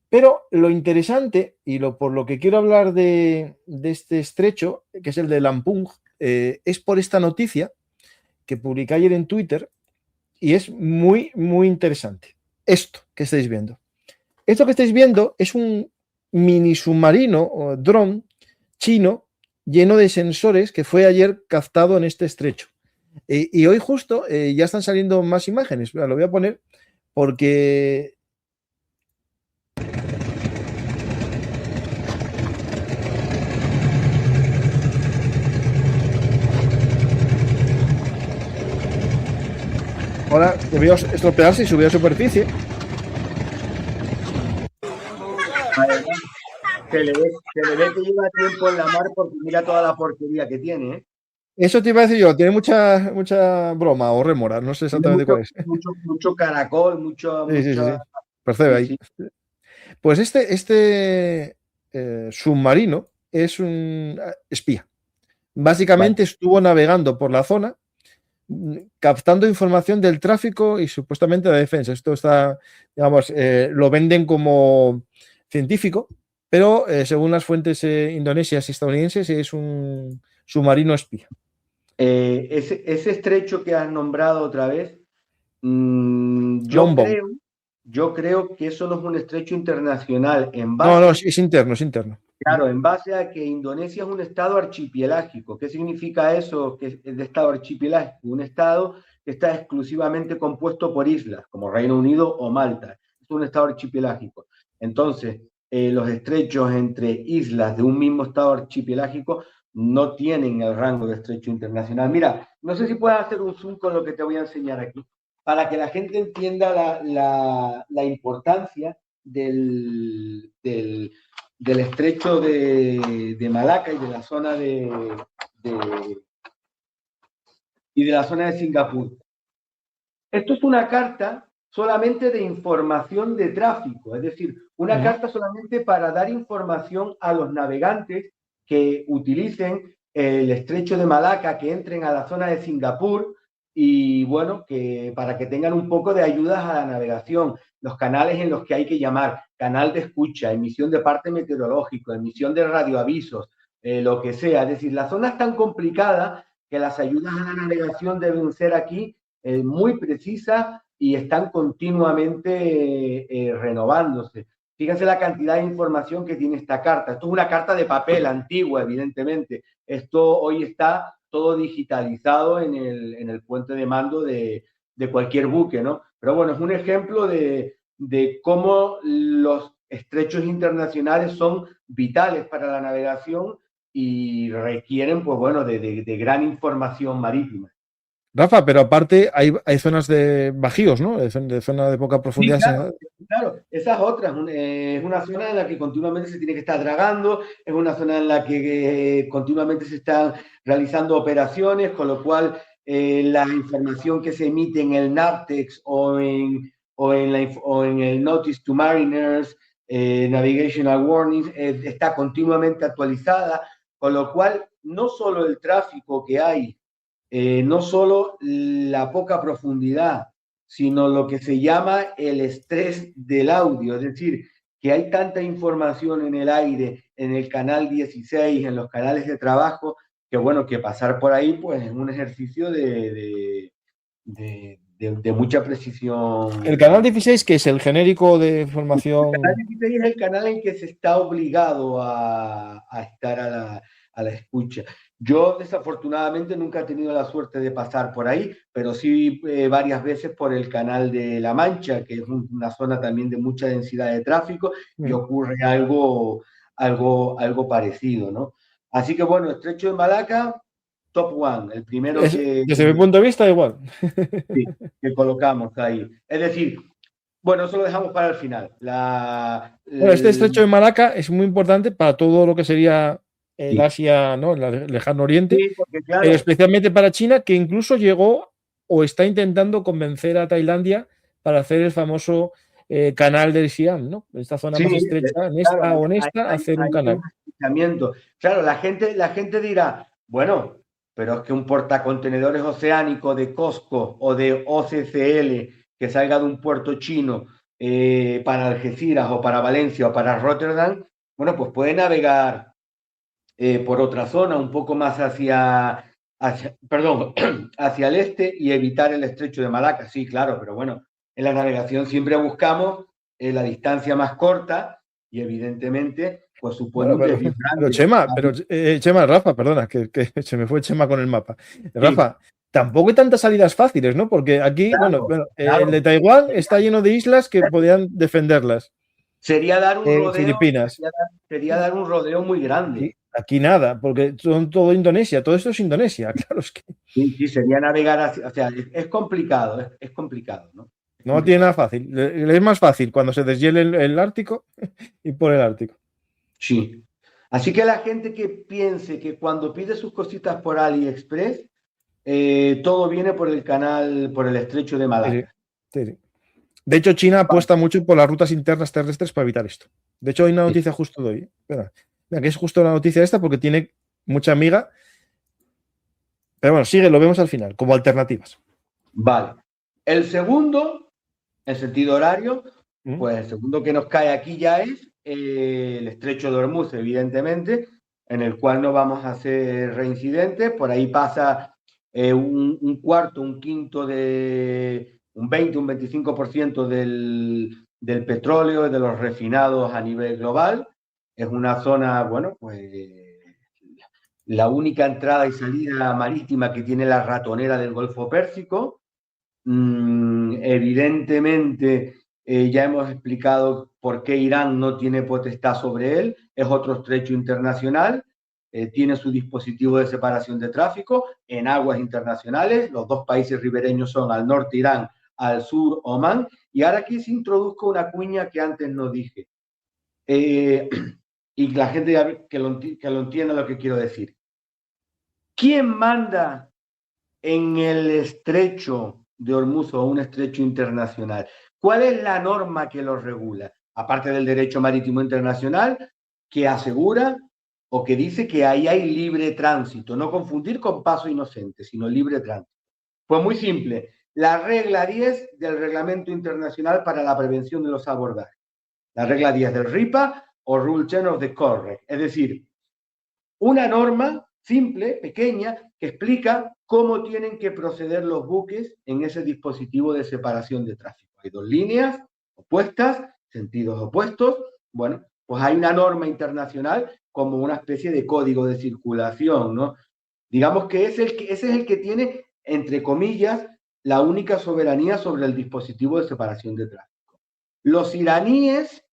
[SPEAKER 1] Pero lo interesante, y por lo que quiero hablar de este estrecho, que es el de Lampung, es por esta noticia que publiqué ayer en Twitter, y es muy, muy interesante. Esto que estáis viendo. Esto que estáis viendo es un mini submarino o dron chino lleno de sensores que fue ayer captado en este estrecho. Y hoy justo ya están saliendo más imágenes. Lo voy a poner porque Ahora debió estropearse y subió a superficie.
[SPEAKER 2] Además, se le ve que lleva tiempo en la mar porque mira toda la porquería que tiene, ¿eh?
[SPEAKER 1] Eso te iba a decir yo, tiene mucha broma o rémora, no sé exactamente cuál es.
[SPEAKER 2] Mucho caracol,
[SPEAKER 1] Sí. Percebe ahí.
[SPEAKER 2] Sí.
[SPEAKER 1] Pues este submarino es un espía. Básicamente estuvo navegando por la zona, captando información del tráfico y supuestamente de la defensa. Esto está, digamos, lo venden como científico, pero según las fuentes indonesias y estadounidenses es un submarino espía.
[SPEAKER 2] Ese estrecho que has nombrado otra vez, yo creo que eso no es un estrecho internacional.
[SPEAKER 1] No, es interno.
[SPEAKER 2] Claro, en base a que Indonesia es un estado archipelágico. ¿Qué significa eso que es de estado archipelágico? Un estado que está exclusivamente compuesto por islas, como Reino Unido o Malta. Es un estado archipelágico. Entonces, los estrechos entre islas de un mismo estado archipelágico no tienen el rango de estrecho internacional. Mira, no sé si puedes hacer un zoom con lo que te voy a enseñar aquí, para que la gente entienda la importancia del estrecho de Malaca y de la zona de Singapur. Esto es una carta solamente de información de tráfico, es decir, una carta solamente para dar información a los navegantes que utilicen el estrecho de Malaca, que entren a la zona de Singapur y bueno, que para que tengan un poco de ayudas a la navegación, los canales en los que hay que llamar, canal de escucha, emisión de parte meteorológico, emisión de radioavisos, lo que sea. Es decir, la zona es tan complicada que las ayudas a la navegación deben ser aquí muy precisas y están continuamente renovándose. Fíjense la cantidad de información que tiene esta carta. Esto es una carta de papel antigua, evidentemente. Esto hoy está todo digitalizado en el puente de mando de cualquier buque, ¿no? Pero bueno, es un ejemplo de cómo los estrechos internacionales son vitales para la navegación y requieren, pues bueno, de gran información marítima.
[SPEAKER 1] Rafa, pero aparte hay zonas de bajíos, ¿no? De zona de poca profundidad.
[SPEAKER 2] Sí, claro, esa es otra. Es una zona en la que continuamente se tiene que estar dragando, es una zona en la que continuamente se están realizando operaciones, con lo cual la información que se emite en el NAVTEX o en el Notice to Mariners, Navigational Warnings, está continuamente actualizada, con lo cual no solo el tráfico que hay, no solo la poca profundidad, sino lo que se llama el estrés del audio, es decir, que hay tanta información en el aire, en el canal 16, en los canales de trabajo, que bueno, que pasar por ahí pues es un ejercicio de mucha precisión.
[SPEAKER 1] El canal 16, que es el genérico de formación.
[SPEAKER 2] El canal 16 es el canal en que se está obligado a estar a la escucha. Yo desafortunadamente nunca he tenido la suerte de pasar por ahí, pero sí varias veces por el canal de La Mancha, que es una zona también de mucha densidad de tráfico, y ocurre algo parecido, ¿no? Así que bueno, Estrecho de Malaca, top one, el primero
[SPEAKER 1] desde mi punto de vista, igual.
[SPEAKER 2] Sí, que colocamos ahí. Es decir, bueno, eso lo dejamos para el final.
[SPEAKER 1] Bueno, este estrecho de Malaca es muy importante para todo lo que sería el Asia, ¿no? El lejano oriente,
[SPEAKER 2] sí, porque, claro,
[SPEAKER 1] especialmente para China, que incluso llegó o está intentando convencer a Tailandia para hacer el famoso canal del Siam, ¿no? Esta zona más estrecha, en esta o en esta, hacer un canal.
[SPEAKER 2] Claro, la gente dirá, bueno, pero es que un portacontenedores oceánico de COSCO o de OCCL que salga de un puerto chino para Algeciras o para Valencia o para Rotterdam, bueno, pues puede navegar por otra zona, un poco más hacia el este y evitar el estrecho de Malaca. Sí, claro, pero bueno, en la navegación siempre buscamos la distancia más corta y evidentemente pues supone un desvío grande.
[SPEAKER 1] Chema, Rafa, perdona, que se me fue Chema con el mapa. Rafa, tampoco hay tantas salidas fáciles, ¿no? Porque aquí, claro, el de Taiwán está lleno de islas que podían defenderlas.
[SPEAKER 2] Sería dar un rodeo,
[SPEAKER 1] Filipinas.
[SPEAKER 2] sería dar un rodeo muy grande.
[SPEAKER 1] Aquí nada, porque son todo Indonesia, todo esto es Indonesia, claro, es que
[SPEAKER 2] Sí, sería navegar hacia, o sea, es complicado, es complicado, ¿no?
[SPEAKER 1] no tiene nada fácil. Es más fácil cuando se deshiele el Ártico y por el Ártico.
[SPEAKER 2] Sí. Así que la gente que piense que cuando pide sus cositas por AliExpress, todo viene por el canal, por el estrecho de Malaca.
[SPEAKER 1] Sí, sí. De hecho, China apuesta mucho por las rutas internas terrestres para evitar esto. De hecho, hay una noticia justo de hoy. Espera, mira, que es justo la noticia esta porque tiene mucha amiga. Pero bueno, sigue, lo vemos al final, como alternativas.
[SPEAKER 2] Vale. El segundo, en sentido horario, pues el segundo que nos cae aquí ya es el estrecho de Hormuz, evidentemente, en el cual no vamos a hacer reincidentes. Por ahí pasa un cuarto, un quinto de un 20, un 25% del petróleo y de los refinados a nivel global. Es una zona, bueno, pues la única entrada y salida marítima que tiene la ratonera del Golfo Pérsico. Evidentemente, ya hemos explicado por qué Irán no tiene potestad sobre él, es otro estrecho internacional, tiene su dispositivo de separación de tráfico en aguas internacionales, los dos países ribereños son al norte Irán, al sur Omán, y ahora aquí se introduzco una cuña que antes no dije, y la gente que lo entienda lo que quiero decir. ¿Quién manda en el estrecho de Hormuz o un estrecho internacional? ¿Cuál es la norma que lo regula? Aparte del derecho marítimo internacional, que asegura o que dice que ahí hay libre tránsito, no confundir con paso inocente, sino libre tránsito. Pues muy simple, la regla 10 del Reglamento Internacional para la Prevención de los Abordajes, la regla 10 del RIPA o Rule 10 of the Correct, es decir, una norma simple, pequeña, que explica cómo tienen que proceder los buques en ese dispositivo de separación de tráfico. Hay dos líneas opuestas, sentidos opuestos. Bueno, pues hay una norma internacional como una especie de código de circulación, ¿no? Digamos que ese es el que tiene, entre comillas, la única soberanía sobre el dispositivo de separación de tráfico. Los iraníes,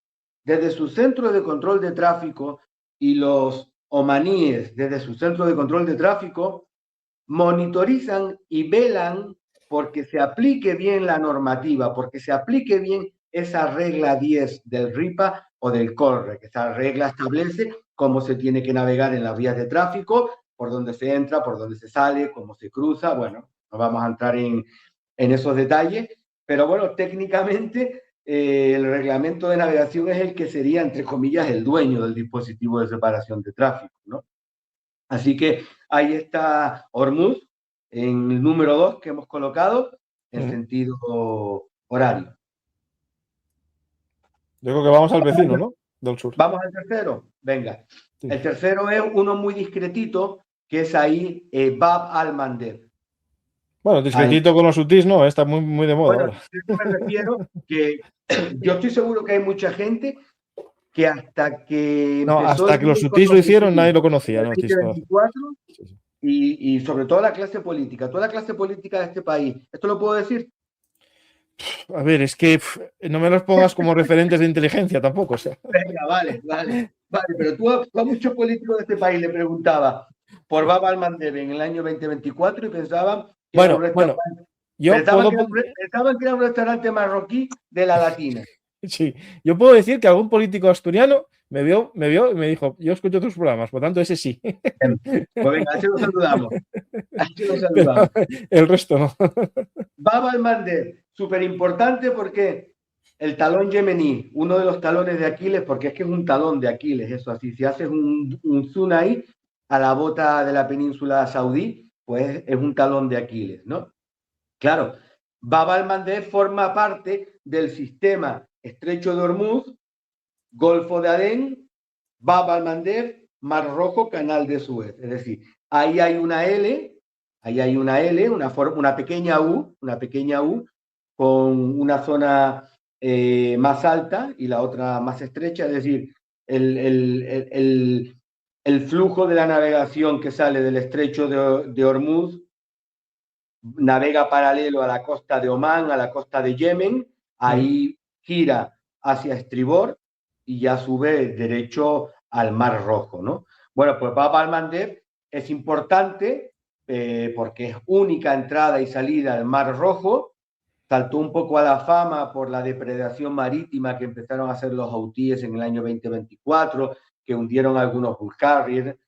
[SPEAKER 2] desde su centro de control de tráfico, y los omaníes, desde su centro de control de tráfico, monitorizan y velan porque se aplique bien la normativa, porque se aplique bien esa regla 10 del RIPA o del CORRE, que esa regla establece cómo se tiene que navegar en las vías de tráfico, por dónde se entra, por dónde se sale, cómo se cruza. Bueno, no vamos a entrar en esos detalles, pero bueno, técnicamente el reglamento de navegación es el que sería, entre comillas, el dueño del dispositivo de separación de tráfico, ¿no? Así que ahí está Hormuz, en el número 2 que hemos colocado, en sentido horario.
[SPEAKER 1] Yo creo que vamos al vecino, ¿no? Del sur.
[SPEAKER 2] Vamos al tercero, venga. Sí. El tercero es uno muy discretito, que es ahí Bab al-Mandeb.
[SPEAKER 1] Bueno, discretito ahí. Con los UTIs, no, está muy, muy de moda.
[SPEAKER 2] Bueno, me refiero que yo estoy seguro que hay mucha gente que hasta que
[SPEAKER 1] no, hasta que los UTIs lo hicieron, nadie lo conocía.
[SPEAKER 2] En el 2024, y sobre todo la clase política, toda la clase política de este país. ¿Esto lo puedo decir?
[SPEAKER 1] A ver, es que no me los pongas como referentes de inteligencia tampoco. O sea.
[SPEAKER 2] Venga, vale, pero tú a muchos políticos de este país le preguntabas por Bab al-Mandeb en el año 2024 y pensaban que pensaban que era un restaurante marroquí de la Latina.
[SPEAKER 1] Sí, yo puedo decir que algún político asturiano me vio y me dijo, yo escucho tus programas, por tanto ese sí.
[SPEAKER 2] Pues venga, así lo saludamos.
[SPEAKER 1] Pero el resto no.
[SPEAKER 2] Bab al-Mandeb, súper importante porque el talón yemení, uno de los talones de Aquiles, porque es que es un talón de Aquiles, eso así, si haces un zoom ahí a la bota de la península saudí, pues es un talón de Aquiles, ¿no? Claro, Bab al-Mandeb forma parte del sistema Estrecho de Hormuz, Golfo de Adén, Bab al-Mandeb, Mar Rojo, Canal de Suez. Es decir, ahí hay una L, una pequeña U con una zona más alta y la otra más estrecha. Es decir, el flujo de la navegación que sale del Estrecho de Hormuz navega paralelo a la costa de Omán, a la costa de Yemen, ahí gira hacia estribor, y a su vez derecho al Mar Rojo, ¿no? Bueno, pues Bab al-Mandeb es importante porque es única entrada y salida al Mar Rojo. Saltó un poco a la fama por la depredación marítima que empezaron a hacer los houthíes en el año 2024, que hundieron algunos Bull Carrier.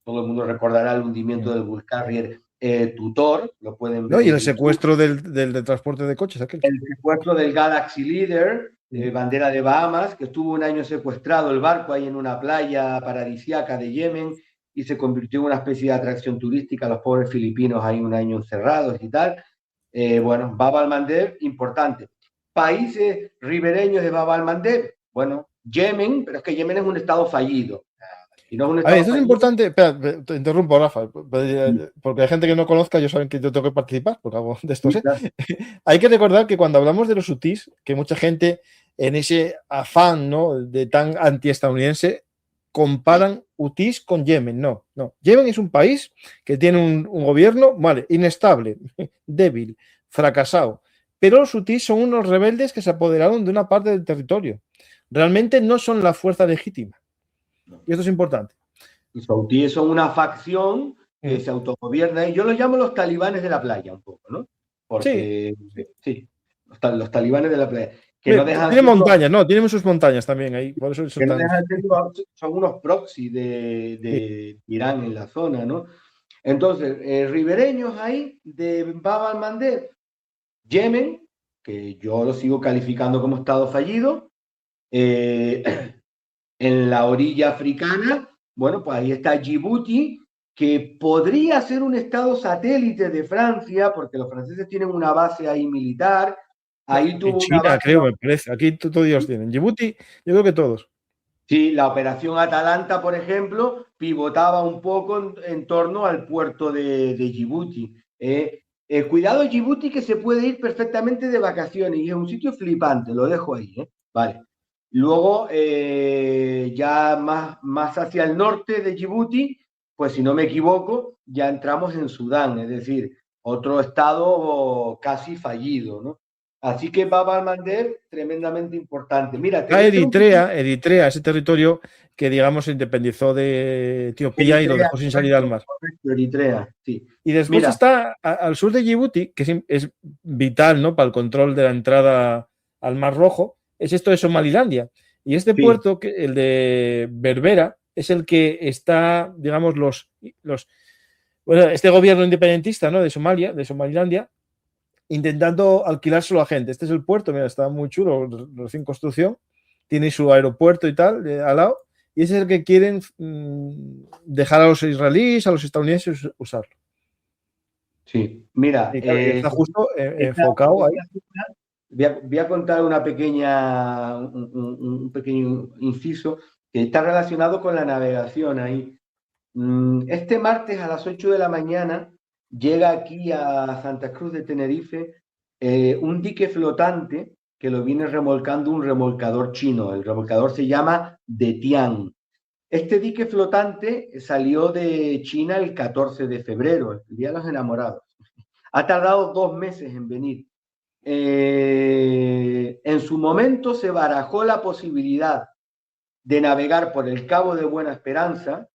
[SPEAKER 2] Todo el mundo recordará el hundimiento del Bull Carrier Tutor, lo pueden ver.
[SPEAKER 1] ¿No? Y
[SPEAKER 2] en
[SPEAKER 1] el
[SPEAKER 2] YouTube.
[SPEAKER 1] secuestro del transporte de coches, aquel.
[SPEAKER 2] El secuestro del Galaxy Leader, bandera de Bahamas, que estuvo un año secuestrado el barco ahí en una playa paradisíaca de Yemen y se convirtió en una especie de atracción turística, los pobres filipinos ahí un año encerrados y tal. Bueno, Bab al-Mandeb, importante. Países ribereños de Bab al-Mandeb, bueno, Yemen, pero es que Yemen es un estado fallido. Y no es un
[SPEAKER 1] A
[SPEAKER 2] estado
[SPEAKER 1] ver, esto es
[SPEAKER 2] fallido.
[SPEAKER 1] importante. Espera, te interrumpo, Rafa, porque hay gente que no conozca, yo saben que yo tengo que participar, porque hago de esto, ¿eh?
[SPEAKER 2] Claro.
[SPEAKER 1] Hay que recordar que cuando hablamos de los hutíes, que mucha gente en ese afán, ¿no?, de tan antiestadounidense, comparan hutíes con Yemen. No, no. Yemen es un país que tiene un gobierno, vale, inestable, débil, fracasado. Pero los hutíes son unos rebeldes que se apoderaron de una parte del territorio. Realmente no son la fuerza legítima. Y esto es importante.
[SPEAKER 2] Los houthíes son una facción que se autogobierna, y yo los llamo los talibanes de la playa un poco, ¿no? Porque, sí, los talibanes de la playa. Que no dejan
[SPEAKER 1] tiene montañas, ¿no? Tienen sus montañas también ahí. Por eso
[SPEAKER 2] que no dejan ser, son unos proxy de Irán en la zona, ¿no? Entonces, ribereños ahí de Bab al-Mandeb, Yemen, que yo lo sigo calificando como estado fallido, en la orilla africana, bueno, pues ahí está Djibouti, que podría ser un estado satélite de Francia, porque los franceses tienen una base ahí militar. Ahí tuvo
[SPEAKER 1] en China,
[SPEAKER 2] una base,
[SPEAKER 1] creo, me parece. Aquí todos ellos tienen. Djibouti, yo creo que todos.
[SPEAKER 2] Sí, la operación Atalanta, por ejemplo, pivotaba un poco en torno al puerto de Djibouti. Cuidado Djibouti, que se puede ir perfectamente de vacaciones y es un sitio flipante, lo dejo ahí. Vale. Luego, ya más hacia el norte de Djibouti, pues si no me equivoco, ya entramos en Sudán, es decir, otro estado casi fallido, ¿no? Así que Bab al-Mandeb, tremendamente importante. Mira,
[SPEAKER 1] Eritrea, ese territorio que, digamos, se independizó de Etiopía
[SPEAKER 2] Eritrea,
[SPEAKER 1] y lo dejó sin salir al mar.
[SPEAKER 2] correcto, Eritrea, sí.
[SPEAKER 1] Y después está al sur de Djibouti, que es vital, ¿no?, para el control de la entrada al Mar Rojo, es esto de Somalilandia. Y este puerto, el de Berbera, es el que está, digamos, bueno, este gobierno independentista, ¿no?, de Somalilandia, intentando alquilárselo a gente. Este es el puerto, mira, está muy chulo, recién construcción, tiene su aeropuerto y tal, al lado, y ese es el que quieren dejar a los israelíes, a los estadounidenses usarlo.
[SPEAKER 2] Sí, mira,
[SPEAKER 1] está justo enfocado ahí.
[SPEAKER 2] Voy a contar un pequeño inciso que está relacionado con la navegación ahí. Este martes a las 8 de la mañana llega aquí a Santa Cruz de Tenerife un dique flotante que lo viene remolcando un remolcador chino. El remolcador se llama Detian. Este dique flotante salió de China el 14 de febrero, el Día de los Enamorados. Ha tardado 2 meses en venir. En su momento se barajó la posibilidad de navegar por el Cabo de Buena Esperanza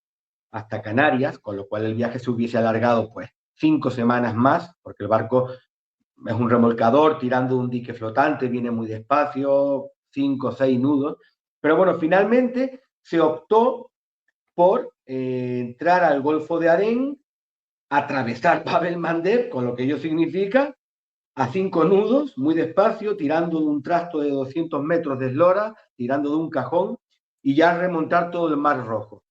[SPEAKER 2] hasta Canarias, con lo cual el viaje se hubiese alargado pues 5 semanas más, porque el barco es un remolcador tirando un dique flotante, viene muy despacio, 5 o 6 nudos, pero bueno, finalmente se optó por entrar al Golfo de Adén, atravesar Bab el-Mandeb, con lo que ello significa, a 5 nudos, muy despacio, tirando de un trasto de 200 metros de eslora, tirando de un cajón, y ya remontar todo el Mar Rojo.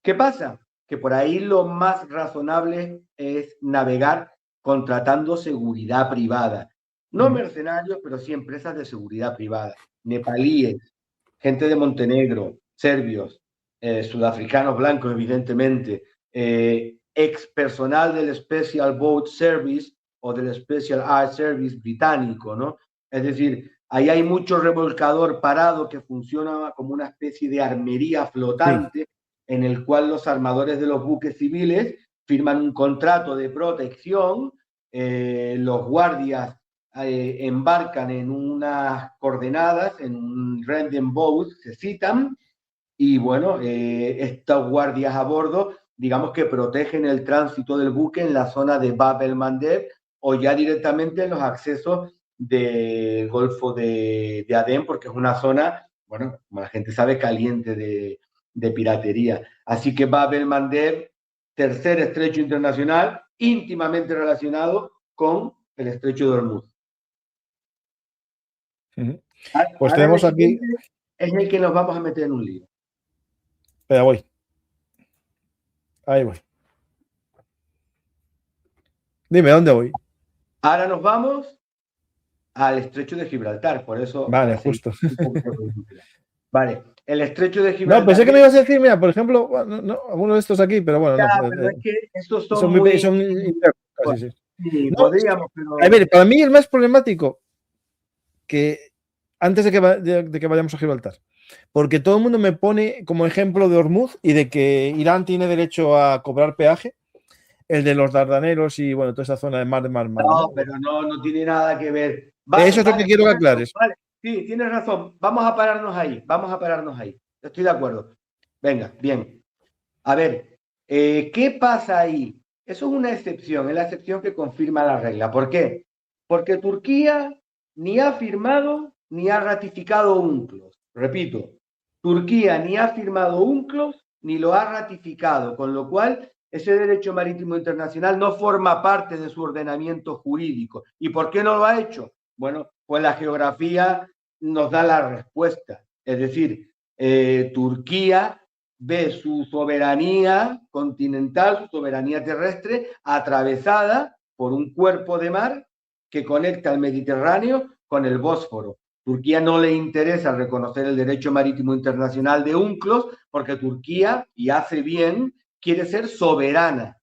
[SPEAKER 2] ¿Qué pasa? Que por ahí lo más razonable es navegar contratando seguridad privada. No mercenarios, pero sí empresas de seguridad privada. Nepalíes, gente de Montenegro, serbios, sudafricanos blancos, evidentemente, ex personal del Special Boat Service o del Special Air Service británico, ¿no? Es decir, ahí hay mucho remolcador parado que funciona como una especie de armería flotante, en el cual los armadores de los buques civiles firman un contrato de protección, los guardias embarcan en unas coordenadas, en un rendezvous, se citan, y bueno, estos guardias a bordo, digamos que protegen el tránsito del buque en la zona de Bab el-Mandeb o ya directamente en los accesos del Golfo de Adén, porque es una zona, bueno, como la gente sabe, caliente de piratería. Así que Bab el-Mandeb, tercer estrecho internacional, íntimamente relacionado con el estrecho de Hormuz.
[SPEAKER 1] Pues
[SPEAKER 2] Ahora
[SPEAKER 1] tenemos aquí.
[SPEAKER 2] Es el que nos vamos a meter en un lío.
[SPEAKER 1] Pero voy. Ahí voy. Dime, ¿dónde voy?
[SPEAKER 2] Ahora nos vamos al estrecho de Gibraltar, por eso.
[SPEAKER 1] Vale, justo.
[SPEAKER 2] Vale, el estrecho de Gibraltar.
[SPEAKER 1] No, pensé que me ibas a decir, mira, por ejemplo, alguno de estos aquí, pero bueno,
[SPEAKER 2] ya,
[SPEAKER 1] no.
[SPEAKER 2] Pero es que estos son muy
[SPEAKER 1] casi, sí.
[SPEAKER 2] Sí,
[SPEAKER 1] No,
[SPEAKER 2] podríamos, pero.
[SPEAKER 1] A ver, para mí el más problemático que antes de que vayamos a Gibraltar, porque todo el mundo me pone como ejemplo de Hormuz y de que Irán tiene derecho a cobrar peaje, el de los Dardanelos y bueno, toda esa zona de Mar de Marmara.
[SPEAKER 2] No, pero no tiene nada que ver.
[SPEAKER 1] Eso es lo que quiero que aclares.
[SPEAKER 2] Vale, sí, tienes razón. Vamos a pararnos ahí. Estoy de acuerdo. Venga, bien. A ver, ¿qué pasa ahí? Eso es una excepción, es la excepción que confirma la regla. ¿Por qué? Porque Turquía ni ha firmado ni ha ratificado UNCLOS. Repito, Turquía ni ha firmado UNCLOS ni lo ha ratificado, con lo cual ese derecho marítimo internacional no forma parte de su ordenamiento jurídico. ¿Y por qué no lo ha hecho? Bueno, pues la geografía nos da la respuesta. Es decir, Turquía ve su soberanía continental, su soberanía terrestre, atravesada por un cuerpo de mar que conecta el Mediterráneo con el Bósforo. Turquía no le interesa reconocer el derecho marítimo internacional de UNCLOS porque Turquía, y hace bien, quiere ser soberana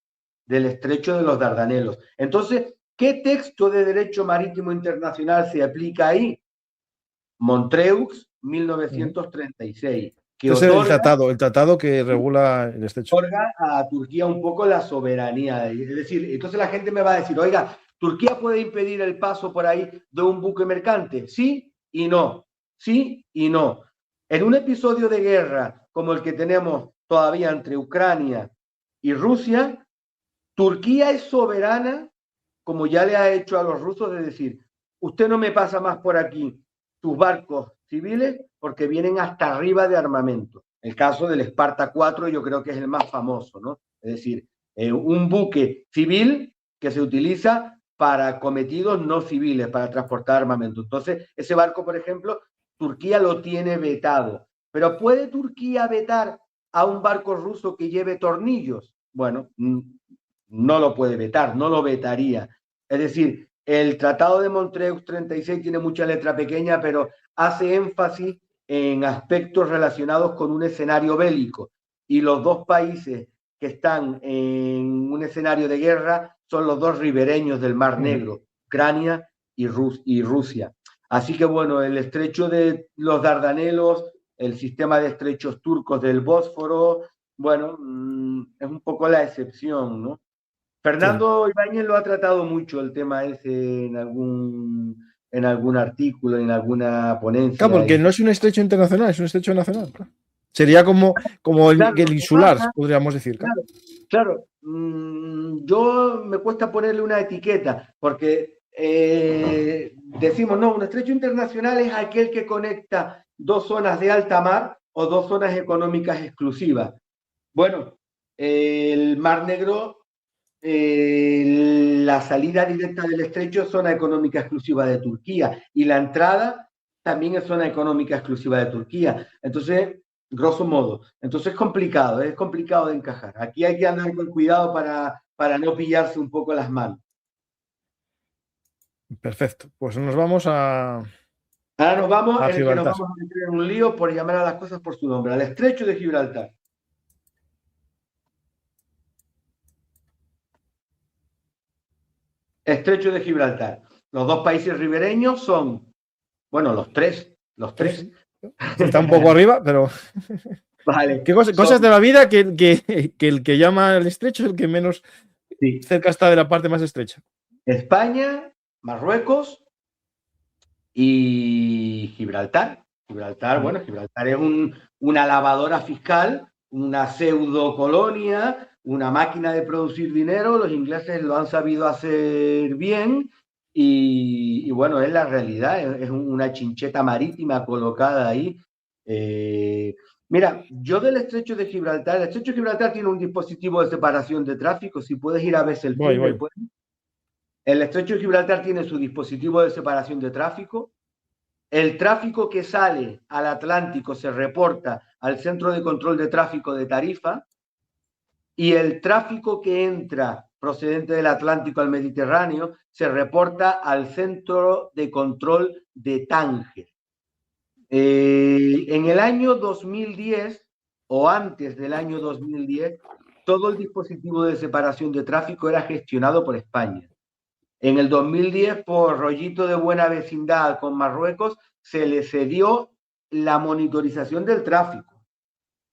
[SPEAKER 2] del estrecho de los Dardanelos. Entonces, ¿qué texto de derecho marítimo internacional se aplica ahí? Montreux, 1936. Que
[SPEAKER 1] es el tratado que regula el estrecho.
[SPEAKER 2] Otorga a Turquía un poco la soberanía. Es decir, entonces la gente me va a decir, oiga, ¿Turquía puede impedir el paso por ahí de un buque mercante? Sí y no. Sí y no. En un episodio de guerra como el que tenemos todavía entre Ucrania y Rusia, Turquía es soberana, como ya le ha hecho a los rusos, de decir, usted no me pasa más por aquí sus barcos civiles porque vienen hasta arriba de armamento. El caso del Esparta 4 yo creo que es el más famoso, ¿no? Es decir, un buque civil que se utiliza para cometidos no civiles, para transportar armamento. Entonces, ese barco, por ejemplo, Turquía lo tiene vetado. Pero ¿puede Turquía vetar a un barco ruso que lleve tornillos? Bueno, no lo puede vetar, no lo vetaría. Es decir, el Tratado de Montreux 36 tiene mucha letra pequeña, pero hace énfasis en aspectos relacionados con un escenario bélico. Y los dos países que están en un escenario de guerra son los dos ribereños del Mar Negro, Ucrania y Rusia. Así que bueno, el estrecho de los Dardanelos, el sistema de estrechos turcos del Bósforo, bueno, es un poco la excepción, ¿no? Fernando Ibáñez lo ha tratado mucho el tema ese en algún artículo, en alguna ponencia.
[SPEAKER 1] Claro, porque no es un estrecho internacional, es un estrecho nacional. Claro. Sería como el insular, podríamos decir.
[SPEAKER 2] Claro. Yo me cuesta ponerle una etiqueta, porque decimos, no, un estrecho internacional es aquel que conecta dos zonas de alta mar o dos zonas económicas exclusivas. Bueno, el Mar Negro, la salida directa del estrecho es zona económica exclusiva de Turquía y la entrada también es zona económica exclusiva de Turquía. Entonces, grosso modo, entonces es complicado de encajar. Aquí hay que andar con cuidado para no pillarse un poco las manos.
[SPEAKER 1] Perfecto, pues nos vamos a...
[SPEAKER 2] Ahora nos vamos en el que nos vamos a meter en un lío por llamar a las cosas por su nombre, al estrecho de Gibraltar. Estrecho de Gibraltar. Los dos países ribereños son, bueno, los tres.
[SPEAKER 1] Está un poco arriba, pero...
[SPEAKER 2] Vale.
[SPEAKER 1] ¿Qué cosas de la vida que el que llama al estrecho es el que menos cerca está de la parte más estrecha?
[SPEAKER 2] España, Marruecos y Gibraltar. Bueno, Gibraltar es una lavadora fiscal, una pseudo colonia, una máquina de producir dinero. Los ingleses lo han sabido hacer bien y bueno, es la realidad, es una chincheta marítima colocada ahí. Mira, yo del estrecho de Gibraltar, el estrecho de Gibraltar tiene un dispositivo de separación de tráfico. Si puedes ir a Bessel-Field, el estrecho de Gibraltar tiene su dispositivo de separación de tráfico. El tráfico que sale al Atlántico se reporta al Centro de Control de Tráfico de Tarifa y el tráfico que entra procedente del Atlántico al Mediterráneo se reporta al Centro de Control de Tánger. En el año 2010 o antes del año 2010, todo el dispositivo de separación de tráfico era gestionado por España. En el 2010, por rollito de buena vecindad con Marruecos, se le cedió la monitorización del tráfico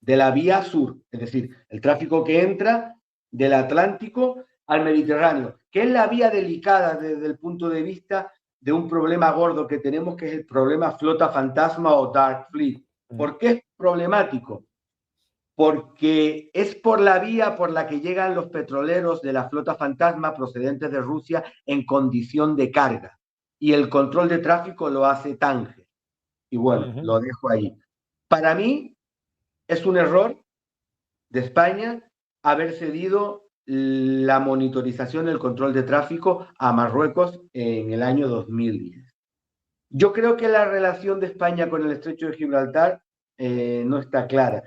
[SPEAKER 2] de la vía sur, es decir, el tráfico que entra del Atlántico al Mediterráneo, que es la vía delicada desde el punto de vista de un problema gordo que tenemos, que es el problema flota fantasma o dark fleet. ¿Por qué es problemático? Porque es por la vía por la que llegan los petroleros de la flota fantasma procedentes de Rusia en condición de carga. Y el control de tráfico lo hace Tánger. Y bueno, lo dejo ahí. Para mí es un error de España haber cedido la monitorización del control de tráfico a Marruecos en el año 2010. Yo creo que la relación de España con el estrecho de Gibraltar no está clara.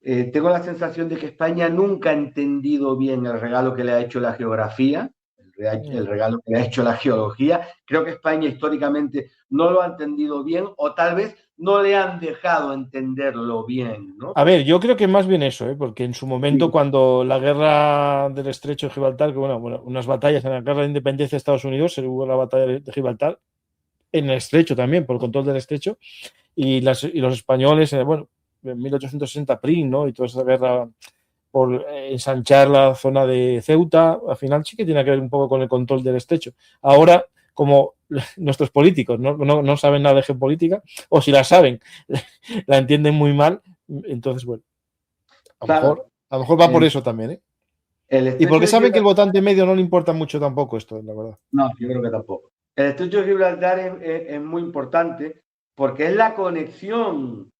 [SPEAKER 2] Tengo la sensación de que España nunca ha entendido bien el regalo que le ha hecho la geografía, el regalo que le ha hecho la geología. Creo que España históricamente no lo ha entendido bien, o tal vez no le han dejado entenderlo bien, ¿no?
[SPEAKER 1] A ver, yo creo que más bien eso, porque en su momento, cuando la guerra del estrecho de Gibraltar, que bueno, unas batallas en la guerra de independencia de Estados Unidos, se hubo la batalla de Gibraltar, en el estrecho también, por el control del estrecho, y los españoles, bueno, en 1860 Prim, ¿no? Y toda esa guerra por ensanchar la zona de Ceuta, al final sí que tiene que ver un poco con el control del estrecho. Ahora, como nuestros políticos no saben nada de geopolítica, o si la saben, la entienden muy mal, entonces, bueno, a lo mejor va por eso también, ¿eh? Y porque saben que el votante medio no le importa mucho tampoco esto, la verdad.
[SPEAKER 2] No, yo creo que tampoco. El estrecho de Gibraltar es muy importante porque es la conexión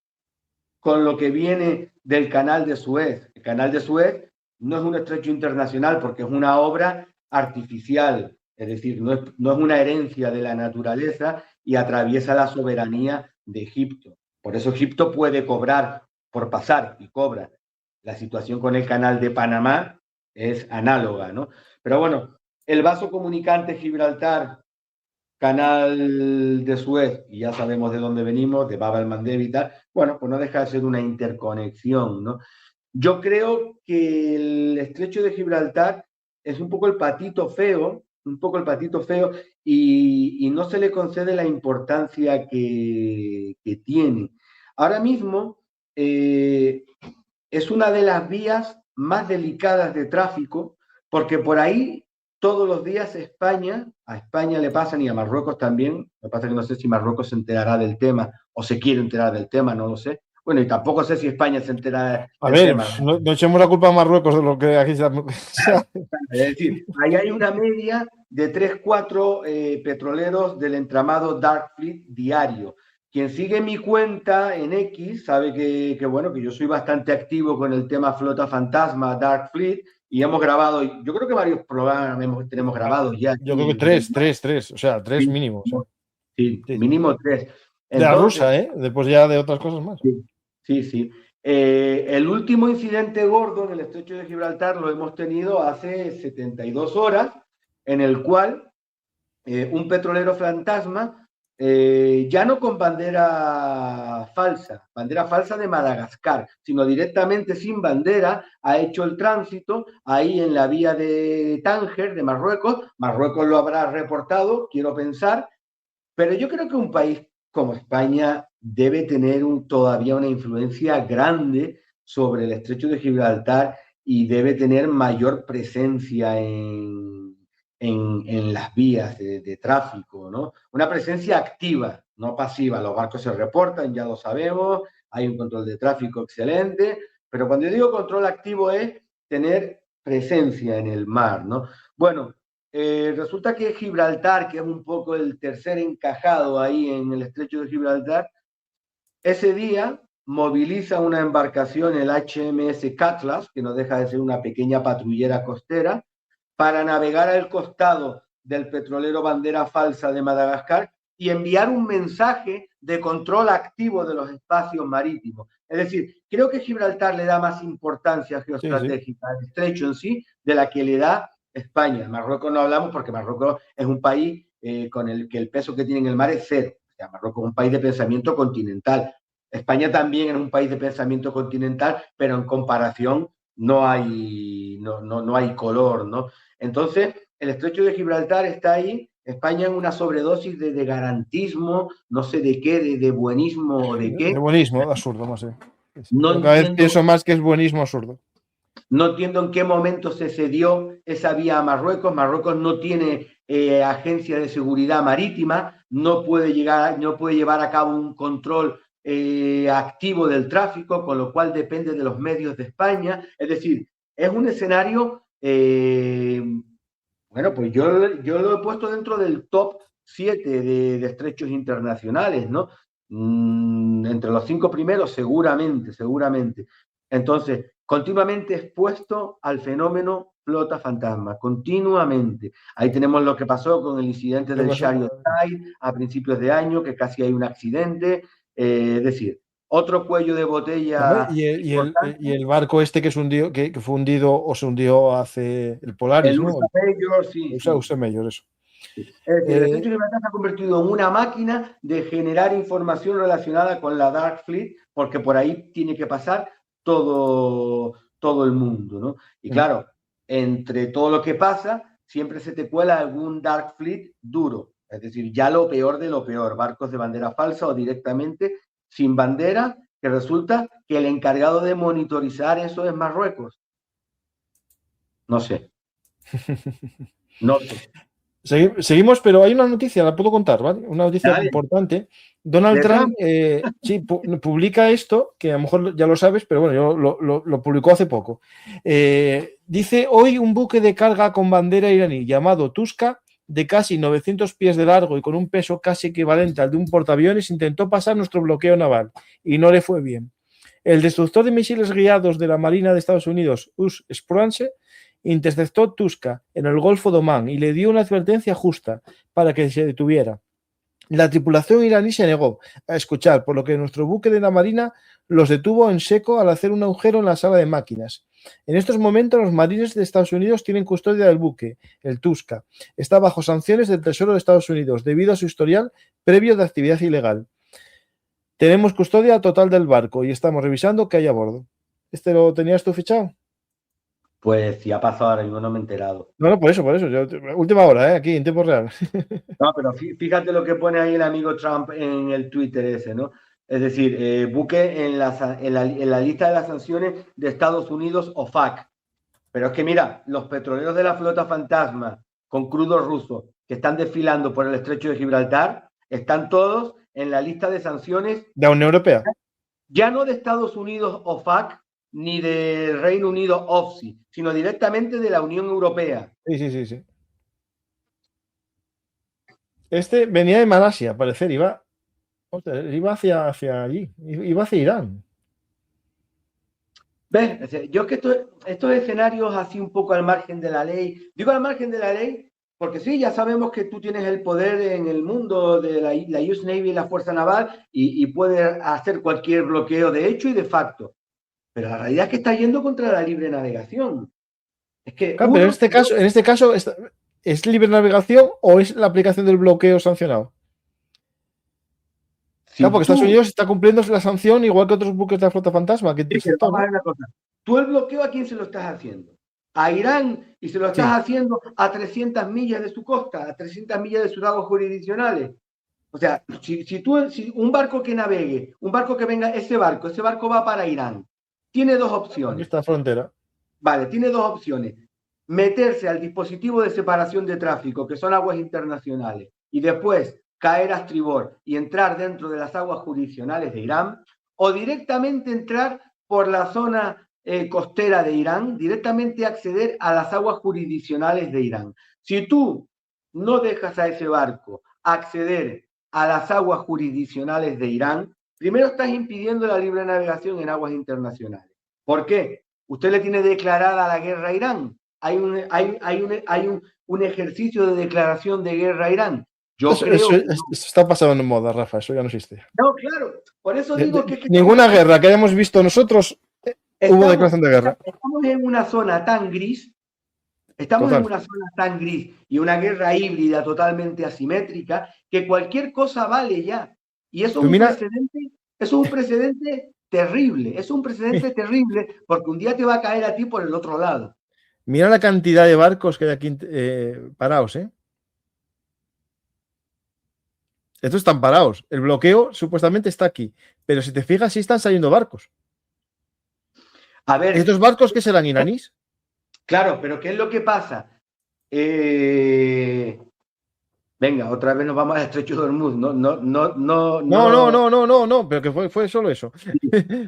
[SPEAKER 2] con lo que viene del canal de Suez. El canal de Suez no es un estrecho internacional porque es una obra artificial, es decir, no es una herencia de la naturaleza y atraviesa la soberanía de Egipto. Por eso Egipto puede cobrar por pasar y cobra. La situación con el canal de Panamá es análoga, ¿no? Pero bueno, el vaso comunicante Gibraltar, canal de Suez, y ya sabemos de dónde venimos, de Bab el-Mandeb y tal, bueno, pues no deja de ser una interconexión, ¿no? Yo creo que el estrecho de Gibraltar es un poco el patito feo, y no se le concede la importancia que tiene. Ahora mismo es una de las vías más delicadas de tráfico, porque por ahí todos los días a España le pasan y a Marruecos también. Lo que pasa es que no sé si Marruecos se enterará del tema o se quiere enterar del tema, no lo sé. Bueno, y tampoco sé si España se entera del tema.
[SPEAKER 1] No echemos la culpa a Marruecos de lo que aquí se...
[SPEAKER 2] Es decir, ahí hay una media de 3-4 petroleros del entramado Dark Fleet diario. Quien sigue mi cuenta en X sabe que bueno, que yo soy bastante activo con el tema flota fantasma, Dark Fleet, y hemos grabado, yo creo que varios programas tenemos grabados ya.
[SPEAKER 1] Yo creo que tres, o sea, tres mínimo.
[SPEAKER 2] Sí, mínimo 3. Entonces,
[SPEAKER 1] de la rusa, después ya de otras cosas más.
[SPEAKER 2] Sí. El último incidente gordo en el estrecho de Gibraltar lo hemos tenido hace 72 horas, en el cual un petrolero fantasma, ya no con bandera falsa de Madagascar, sino directamente sin bandera, ha hecho el tránsito ahí en la vía de Tánger, de Marruecos. Marruecos lo habrá reportado, quiero pensar, pero yo creo que un país como España debe tener todavía una influencia grande sobre el estrecho de Gibraltar y debe tener mayor presencia en las vías de tráfico, ¿no? Una presencia activa, no pasiva. Los barcos se reportan, ya lo sabemos, hay un control de tráfico excelente, pero cuando yo digo control activo es tener presencia en el mar, ¿no? Bueno, resulta que Gibraltar, que es un poco el tercer encajado ahí en el estrecho de Gibraltar, ese día moviliza una embarcación, el HMS Cutlass, que no deja de ser una pequeña patrullera costera, para navegar al costado del petrolero Bandera Falsa de Madagascar y enviar un mensaje de control activo de los espacios marítimos. Es decir, creo que Gibraltar le da más importancia geoestratégica al estrecho en sí de la que le da España. Marruecos no hablamos porque Marruecos es un país con el que el peso que tiene en el mar es cero. O sea, Marruecos es un país de pensamiento continental. España también es un país de pensamiento continental, pero en comparación no hay color, ¿no? Entonces, el estrecho de Gibraltar está ahí, España en una sobredosis de garantismo, no sé de qué, de buenismo o de qué.
[SPEAKER 1] De buenismo, absurdo, no sé.
[SPEAKER 2] No
[SPEAKER 1] Cada vez
[SPEAKER 2] entiendo,
[SPEAKER 1] pienso más que es buenismo absurdo.
[SPEAKER 2] no entiendo en qué momento se cedió esa vía a Marruecos. Marruecos no tiene agencia de seguridad marítima, no puede llevar a cabo un control activo del tráfico, con lo cual depende de los medios de España. Es decir, es un escenario, bueno, pues yo lo he puesto dentro del top 7 de estrechos internacionales, ¿no? Entre los 5 primeros, seguramente. Entonces, continuamente expuesto al fenómeno flota fantasma, continuamente. Ahí tenemos lo que pasó con el incidente del Chariot Tide a principios de año, que casi hay un accidente. Es decir, otro cuello de botella.
[SPEAKER 1] Y el barco este que se hundió, que fue hundido o se hundió hace el Polaris,
[SPEAKER 2] El
[SPEAKER 1] ¿no?
[SPEAKER 2] USA Major, sí.
[SPEAKER 1] USA Major, eso.
[SPEAKER 2] Es decir, el estrecho de Gibraltar se ha convertido en una máquina de generar información relacionada con la Dark Fleet, porque por ahí tiene que pasar todo el mundo, ¿no? Y claro, entre todo lo que pasa, siempre se te cuela algún Dark Fleet duro, es decir, ya lo peor de lo peor, barcos de bandera falsa o directamente sin bandera, que resulta que el encargado de monitorizar eso es Marruecos. No sé. No sé.
[SPEAKER 1] Seguimos, pero hay una noticia, la puedo contar, ¿vale? Una noticia importante. Donald Trump sí, publica esto, que a lo mejor ya lo sabes, pero bueno, yo lo publicó hace poco. Dice, hoy un buque de carga con bandera iraní llamado Tuska, de casi 900 pies de largo y con un peso casi equivalente al de un portaaviones, intentó pasar nuestro bloqueo naval y no le fue bien. El destructor de misiles guiados de la Marina de Estados Unidos, US Spruance, interceptó Tuska en el Golfo de Omán y le dio una advertencia justa para que se detuviera. La tripulación iraní se negó a escuchar, por lo que nuestro buque de la Marina los detuvo en seco al hacer un agujero en la sala de máquinas. En estos momentos los marines de Estados Unidos tienen custodia del buque, el Tuska. Está bajo sanciones del Tesoro de Estados Unidos debido a su historial previo de actividad ilegal. Tenemos custodia total del barco y estamos revisando qué hay a bordo. ¿Este lo tenías tú fichado?
[SPEAKER 2] Pues si ha pasado ahora mismo no me he enterado.
[SPEAKER 1] No, por eso. Yo, última hora, aquí, en tiempo real.
[SPEAKER 2] No, pero fíjate lo que pone ahí el amigo Trump en el Twitter ese, ¿no? Es decir, buque en la lista de las sanciones de Estados Unidos, OFAC. Pero es que mira, los petroleros de la flota fantasma con crudo ruso que están desfilando por el estrecho de Gibraltar, están todos en la lista de sanciones
[SPEAKER 1] de la Unión Europea.
[SPEAKER 2] Ya no de Estados Unidos, OFAC, ni de Reino Unido, OFSI, sino directamente de la Unión Europea.
[SPEAKER 1] Sí. Este venía de Malasia, al parecer, iba hacia allí, iba hacia Irán.
[SPEAKER 2] ¿Ves? Yo que estos escenarios así un poco al margen de la ley, digo al margen de la ley, porque sí, ya sabemos que tú tienes el poder en el mundo de la US Navy y la Fuerza Naval y puedes hacer cualquier bloqueo de hecho y de facto. Pero la realidad es que está yendo contra la libre navegación. Es que
[SPEAKER 1] claro, pero en este caso, ¿es libre navegación o es la aplicación del bloqueo sancionado? Claro, porque Estados Unidos está cumpliendo la sanción igual que otros buques de la flota fantasma.
[SPEAKER 2] Tú el bloqueo, ¿a quién se lo estás haciendo? A Irán, y se lo estás haciendo a 300 millas de su costa, a 300 millas de sus aguas jurisdiccionales. O sea, si un barco que navegue, un barco que venga, ese barco va para Irán. Tiene dos opciones.
[SPEAKER 1] Aquí está frontera.
[SPEAKER 2] Vale, tiene dos opciones. Meterse al dispositivo de separación de tráfico, que son aguas internacionales, y después caer a estribor y entrar dentro de las aguas jurisdiccionales de Irán, o directamente entrar por la zona costera de Irán, directamente acceder a las aguas jurisdiccionales de Irán. Si tú no dejas a ese barco acceder a las aguas jurisdiccionales de Irán, primero estás impidiendo la libre navegación en aguas internacionales. ¿Por qué? Usted le tiene declarada la guerra a Irán. Hay un ejercicio de declaración de guerra a Irán. Yo creo
[SPEAKER 1] eso
[SPEAKER 2] que no.
[SPEAKER 1] está pasado en moda, Rafa, eso ya no existe.
[SPEAKER 2] No, claro, por eso digo que
[SPEAKER 1] ninguna guerra que hayamos visto nosotros hubo declaración de guerra.
[SPEAKER 2] Estamos en una zona tan gris, y una guerra híbrida totalmente asimétrica, que cualquier cosa vale ya. Y eso es un precedente terrible, porque un día te va a caer a ti por el otro lado.
[SPEAKER 1] Mira la cantidad de barcos que hay aquí parados, ¿eh? Estos están parados. El bloqueo supuestamente está aquí. Pero si te fijas, sí están saliendo barcos.
[SPEAKER 2] A ver.
[SPEAKER 1] ¿Estos barcos qué serán, iraníes?
[SPEAKER 2] Claro, pero ¿qué es lo que pasa? Venga, otra vez nos vamos al estrecho de Hormuz.
[SPEAKER 1] No, pero que fue solo eso.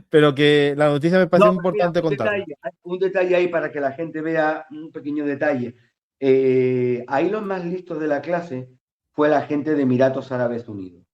[SPEAKER 1] Pero que la noticia me parece importante contar.
[SPEAKER 2] Un detalle ahí para que la gente vea un pequeño detalle. Ahí los más listos de la clase fue la gente de Emiratos Árabes Unidos,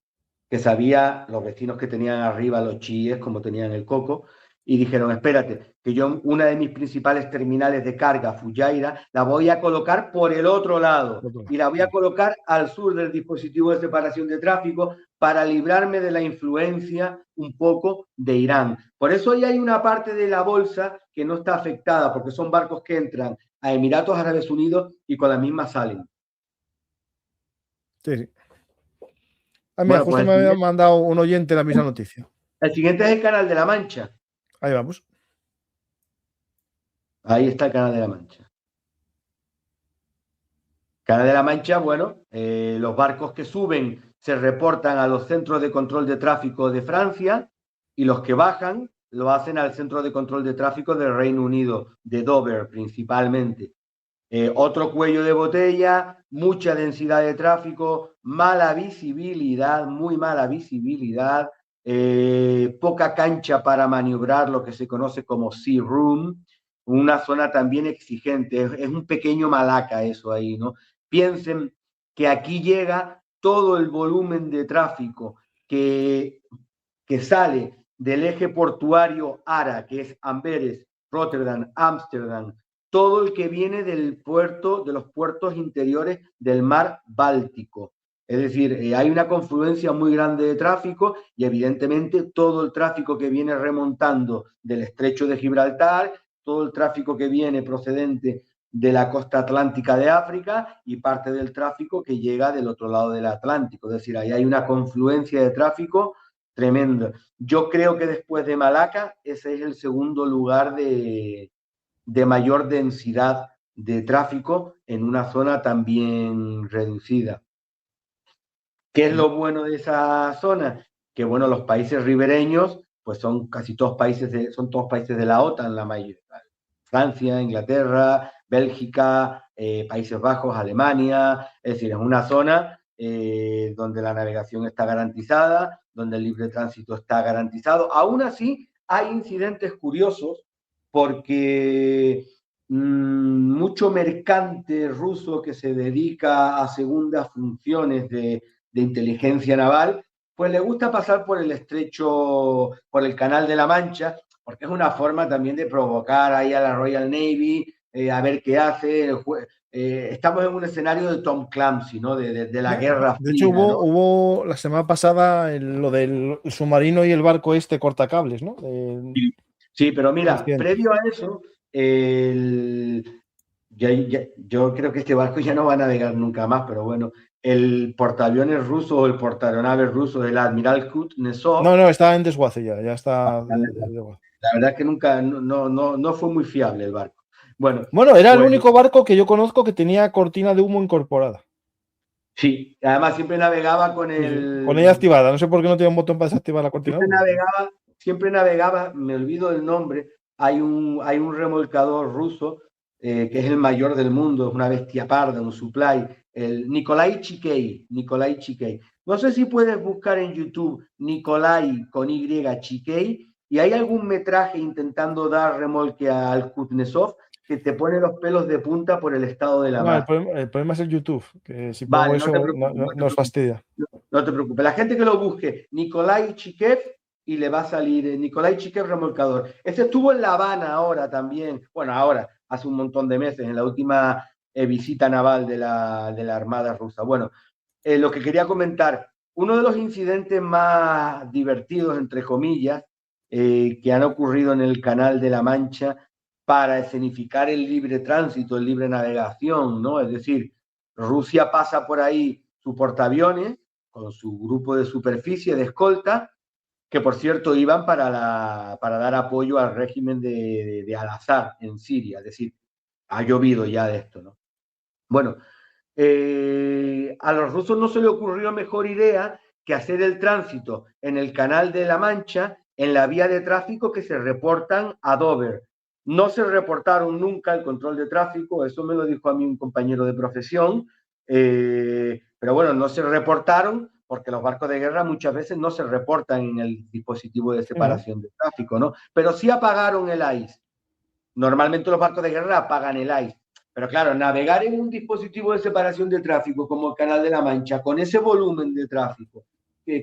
[SPEAKER 2] que sabía los vecinos que tenían arriba, los chiíes, como tenían el coco, y dijeron, espérate, que yo una de mis principales terminales de carga, Fujairah, la voy a colocar por el otro lado y la voy a colocar al sur del dispositivo de separación de tráfico para librarme de la influencia un poco de Irán. Por eso ahí hay una parte de la bolsa que no está afectada, porque son barcos que entran a Emiratos Árabes Unidos y con la misma salen.
[SPEAKER 1] Sí. A mí justo me había mandado un oyente la misma noticia.
[SPEAKER 2] El siguiente es el Canal de la Mancha.
[SPEAKER 1] Ahí vamos.
[SPEAKER 2] Ahí está el Canal de la Mancha. Canal de la Mancha, bueno, los barcos que suben se reportan a los centros de control de tráfico de Francia y los que bajan lo hacen al centro de control de tráfico del Reino Unido, de Dover principalmente. Otro cuello de botella, mucha densidad de tráfico, mala visibilidad, muy mala visibilidad, poca cancha para maniobrar, lo que se conoce como sea room, una zona también exigente, es un pequeño Malaca eso ahí, ¿no? Piensen que aquí llega todo el volumen de tráfico que sale del eje portuario ARA, que es Amberes, Rotterdam, Ámsterdam, todo el que viene del puerto, de los puertos interiores del mar Báltico. Es decir, hay una confluencia muy grande de tráfico y evidentemente todo el tráfico que viene remontando del estrecho de Gibraltar, todo el tráfico que viene procedente de la costa atlántica de África y parte del tráfico que llega del otro lado del Atlántico. Es decir, ahí hay una confluencia de tráfico tremenda. Yo creo que después de Malaca, ese es el segundo lugar de mayor densidad de tráfico en una zona también reducida. ¿Qué es lo bueno de esa zona? Que bueno, los países ribereños, pues son casi todos países de la OTAN, la mayoría. Francia, Inglaterra, Bélgica, Países Bajos, Alemania, es decir, es una zona donde la navegación está garantizada, donde el libre tránsito está garantizado. Aún así, hay incidentes curiosos porque mucho mercante ruso que se dedica a segundas funciones de inteligencia naval, pues le gusta pasar por el estrecho, por el Canal de la Mancha, porque es una forma también de provocar ahí a la Royal Navy, a ver qué hace. Estamos en un escenario de Tom Clancy, ¿no? De la Guerra Fría.
[SPEAKER 1] De hecho, hubo la semana pasada lo del submarino y el barco cortacables, ¿no?
[SPEAKER 2] Sí, pero mira, previo a eso, yo creo que este barco ya no va a navegar nunca más, pero bueno, el portaaviones ruso o el portaeronaves ruso, el Admiral Kuznetsov.
[SPEAKER 1] No, está en desguace ya está.
[SPEAKER 2] La verdad es que nunca, no fue muy fiable el barco. Bueno,
[SPEAKER 1] era el único barco que yo conozco que tenía cortina de humo incorporada.
[SPEAKER 2] Sí, además siempre navegaba con
[SPEAKER 1] con ella activada, no sé por qué no tiene un botón para desactivar la cortina de humo.
[SPEAKER 2] Siempre navegaba, me olvido del nombre, hay un remolcador ruso que es el mayor del mundo, es una bestia parda, un supply, el Nikolai Chikei. No sé si puedes buscar en YouTube Nikolai con Y Chiquei y hay algún metraje intentando dar remolque al Kuznetsov que te pone los pelos de punta por el estado de la
[SPEAKER 1] No,
[SPEAKER 2] mar.
[SPEAKER 1] el problema es el YouTube, que si pongo
[SPEAKER 2] Vale, no te
[SPEAKER 1] eso
[SPEAKER 2] preocupes, no te
[SPEAKER 1] nos
[SPEAKER 2] preocupes.
[SPEAKER 1] fastidia.
[SPEAKER 2] No te preocupes. La gente que lo busque, Nikolai Chikev, y le va a salir Nikolai Chikev remolcador. Este estuvo en La Habana ahora también, bueno, ahora, hace un montón de meses, en la última visita naval de la Armada rusa. Bueno, lo que quería comentar, uno de los incidentes más divertidos, entre comillas, que han ocurrido en el Canal de la Mancha para escenificar el libre tránsito, el libre navegación, ¿no? Es decir, Rusia pasa por ahí su portaaviones con su grupo de superficie de escolta, que por cierto iban para dar apoyo al régimen de Al-Assad en Siria, es decir, ha llovido ya de esto, ¿no? Bueno, a los rusos no se le ocurrió mejor idea que hacer el tránsito en el Canal de la Mancha, en la vía de tráfico que se reportan a Dover. No se reportaron nunca el control de tráfico, eso me lo dijo a mí un compañero de profesión, pero bueno, no se reportaron porque los barcos de guerra muchas veces no se reportan en el dispositivo de separación de tráfico, ¿no? Pero sí apagaron el ICE. Normalmente los barcos de guerra apagan el ICE. Pero claro, navegar en un dispositivo de separación de tráfico como el Canal de la Mancha, con ese volumen de tráfico,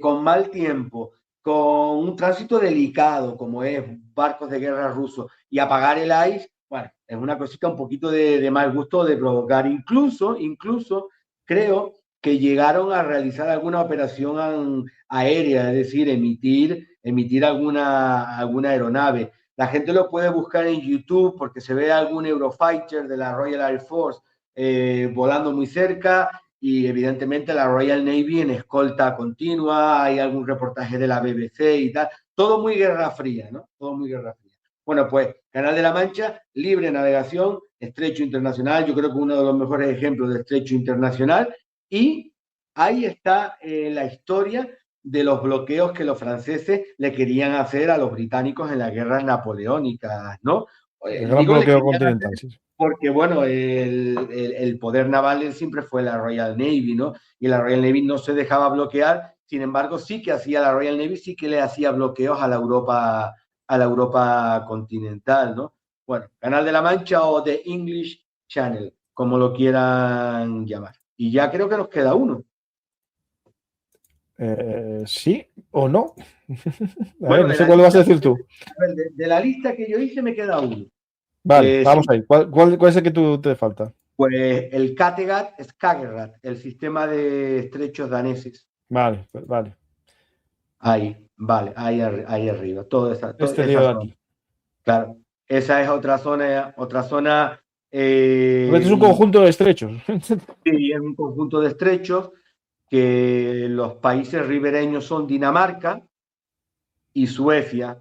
[SPEAKER 2] con mal tiempo, con un tránsito delicado como es barcos de guerra rusos, y apagar el ICE, bueno, es una cosita un poquito de mal gusto de provocar. Incluso creo que llegaron a realizar alguna operación aérea, es decir, emitir alguna aeronave. La gente lo puede buscar en YouTube porque se ve algún Eurofighter de la Royal Air Force volando muy cerca y evidentemente la Royal Navy en escolta continua, hay algún reportaje de la BBC y tal, todo muy guerra fría, ¿no? Todo muy guerra fría. Bueno, pues Canal de la Mancha, libre navegación, estrecho internacional, yo creo que uno de los mejores ejemplos de estrecho internacional, y ahí está la historia de los bloqueos que los franceses le querían hacer a los británicos en las guerras napoleónicas, ¿no?
[SPEAKER 1] El gran
[SPEAKER 2] Digo, le
[SPEAKER 1] bloqueo
[SPEAKER 2] querían
[SPEAKER 1] continental,
[SPEAKER 2] hacer
[SPEAKER 1] sí.
[SPEAKER 2] porque, bueno, el poder naval siempre fue la Royal Navy, ¿no? Y la Royal Navy no se dejaba bloquear, sin embargo, sí que hacía la Royal Navy, sí que le hacía bloqueos a la Europa continental, ¿no? Bueno, Canal de la Mancha o The English Channel, como lo quieran llamar. Y ya creo que nos queda uno.
[SPEAKER 1] Sí o no.
[SPEAKER 2] Bueno,
[SPEAKER 1] No sé cuál vas a decir tú.
[SPEAKER 2] De la lista que yo hice me queda uno.
[SPEAKER 1] Vale, vamos
[SPEAKER 2] Sí,
[SPEAKER 1] ahí. ¿Cuál es el que tú te falta?
[SPEAKER 2] pues el Kattegat Skagerrak, el sistema de estrechos daneses.
[SPEAKER 1] Vale.
[SPEAKER 2] Ahí, vale, ahí arriba. Toda esa
[SPEAKER 1] Lío de
[SPEAKER 2] zona.
[SPEAKER 1] aquí.
[SPEAKER 2] Claro, esa es otra zona.
[SPEAKER 1] Porque este es un conjunto de estrechos.
[SPEAKER 2] Sí, es un conjunto de estrechos que los países ribereños son Dinamarca y Suecia.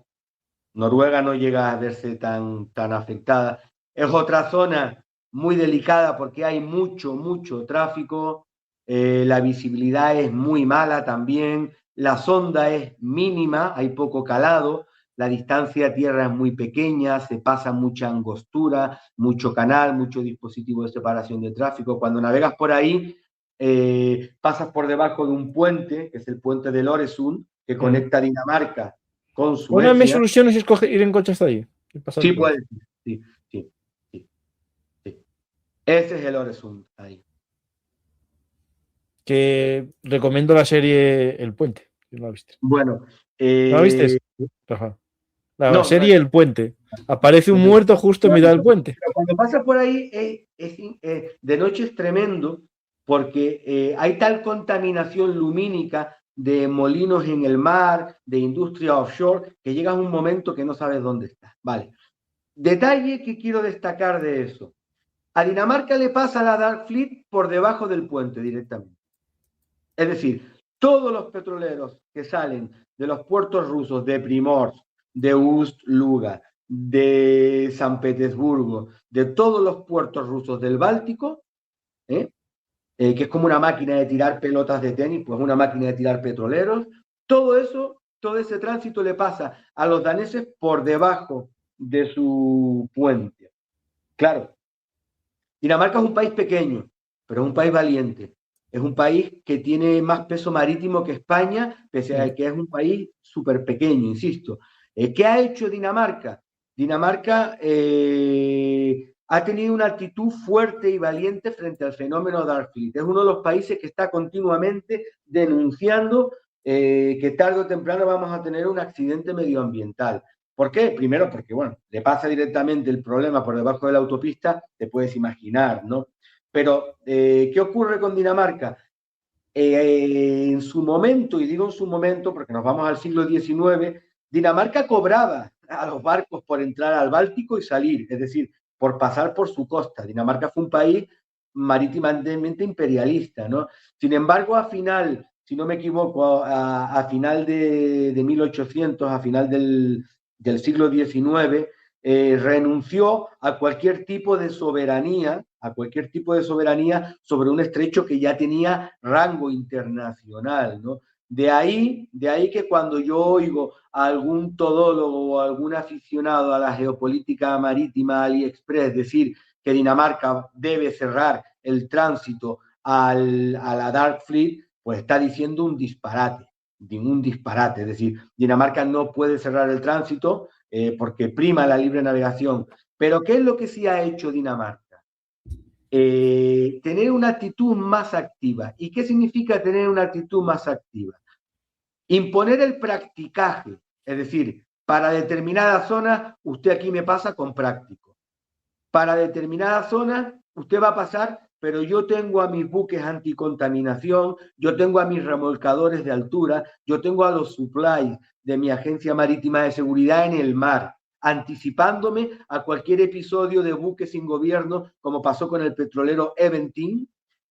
[SPEAKER 2] Noruega no llega a verse tan afectada. Es otra zona muy delicada porque hay mucho tráfico, la visibilidad es muy mala también, la sonda es mínima, hay poco calado, la distancia a tierra es muy pequeña, se pasa mucha angostura, mucho canal, mucho dispositivo de separación de tráfico. Cuando navegas por ahí, pasas por debajo de un puente, que es el puente del Øresund, que conecta Dinamarca con
[SPEAKER 1] Una de mis
[SPEAKER 2] Suecia.
[SPEAKER 1] soluciones es ir en coche hasta allí.
[SPEAKER 2] Sí, puede ser. Sí. Ese es el Øresund ahí.
[SPEAKER 1] Que recomiendo la serie El Puente. ¿No la viste?
[SPEAKER 2] Bueno,
[SPEAKER 1] ¿No la viste? Ajá. La
[SPEAKER 2] no,
[SPEAKER 1] serie El Puente. Aparece un muerto justo en mitad del puente.
[SPEAKER 2] pero cuando pasa por ahí de noche es tremendo porque hay tal contaminación lumínica de molinos en el mar, de industria offshore, que llegas a un momento que no sabes dónde estás. Vale. Detalle que quiero destacar de eso. A Dinamarca le pasa la Dark Fleet por debajo del puente directamente. Es decir, todos los petroleros que salen de los puertos rusos de Primorsk, de Ust-Luga, de San Petersburgo, de todos los puertos rusos del Báltico, que es como una máquina de tirar pelotas de tenis, pues una máquina de tirar petroleros, todo eso, todo ese tránsito le pasa a los daneses por debajo de su puente. Claro, Dinamarca es un país pequeño, pero es un país valiente. Es un país que tiene más peso marítimo que España, pese a que es un país súper pequeño, insisto. ¿Qué ha hecho Dinamarca? Dinamarca ha tenido una actitud fuerte y valiente frente al fenómeno Darkfleet. Es uno de los países que está continuamente denunciando que tarde o temprano vamos a tener un accidente medioambiental. ¿Por qué? Primero porque, bueno, le pasa directamente el problema por debajo de la autopista, te puedes imaginar, ¿no? Pero, ¿qué ocurre con Dinamarca? En su momento, y digo en su momento porque nos vamos al siglo XIX, Dinamarca cobraba a los barcos por entrar al Báltico y salir, es decir, por pasar por su costa. Dinamarca fue un país marítimamente imperialista, ¿no? Sin embargo, a final, si no me equivoco, a final de 1800, a final del siglo XIX, renunció a cualquier tipo de soberanía, sobre un estrecho que ya tenía rango internacional, ¿no? De ahí que cuando yo oigo a algún todólogo o algún aficionado a la geopolítica marítima AliExpress decir que Dinamarca debe cerrar el tránsito a la Dark Fleet, pues está diciendo un disparate, es decir, Dinamarca no puede cerrar el tránsito porque prima la libre navegación. Pero ¿qué es lo que sí ha hecho Dinamarca? Tener una actitud más activa. ¿Y qué significa tener una actitud más activa? Imponer el practicaje, es decir, para determinada zona, usted aquí me pasa con práctico. Para determinada zona, usted va a pasar, pero yo tengo a mis buques anticontaminación, yo tengo a mis remolcadores de altura, yo tengo a los supplies de mi Agencia Marítima de Seguridad en el mar, anticipándome a cualquier episodio de buque sin gobierno, como pasó con el petrolero Eventin,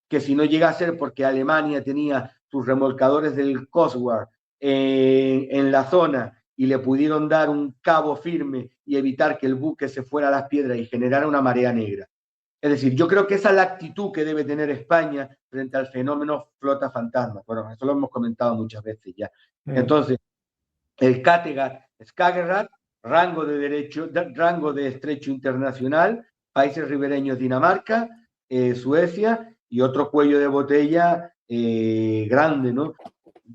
[SPEAKER 2] que si no llega a ser porque Alemania tenía sus remolcadores del Coast Guard en la zona y le pudieron dar un cabo firme y evitar que el buque se fuera a las piedras y generara una marea negra. Es decir, yo creo que esa es la actitud que debe tener España frente al fenómeno flota fantasma. Bueno, eso lo hemos comentado muchas veces ya. Entonces, el Kattegat-Skagerrak, rango de estrecho internacional, países ribereños Dinamarca, Suecia y otro cuello de botella grande, ¿no?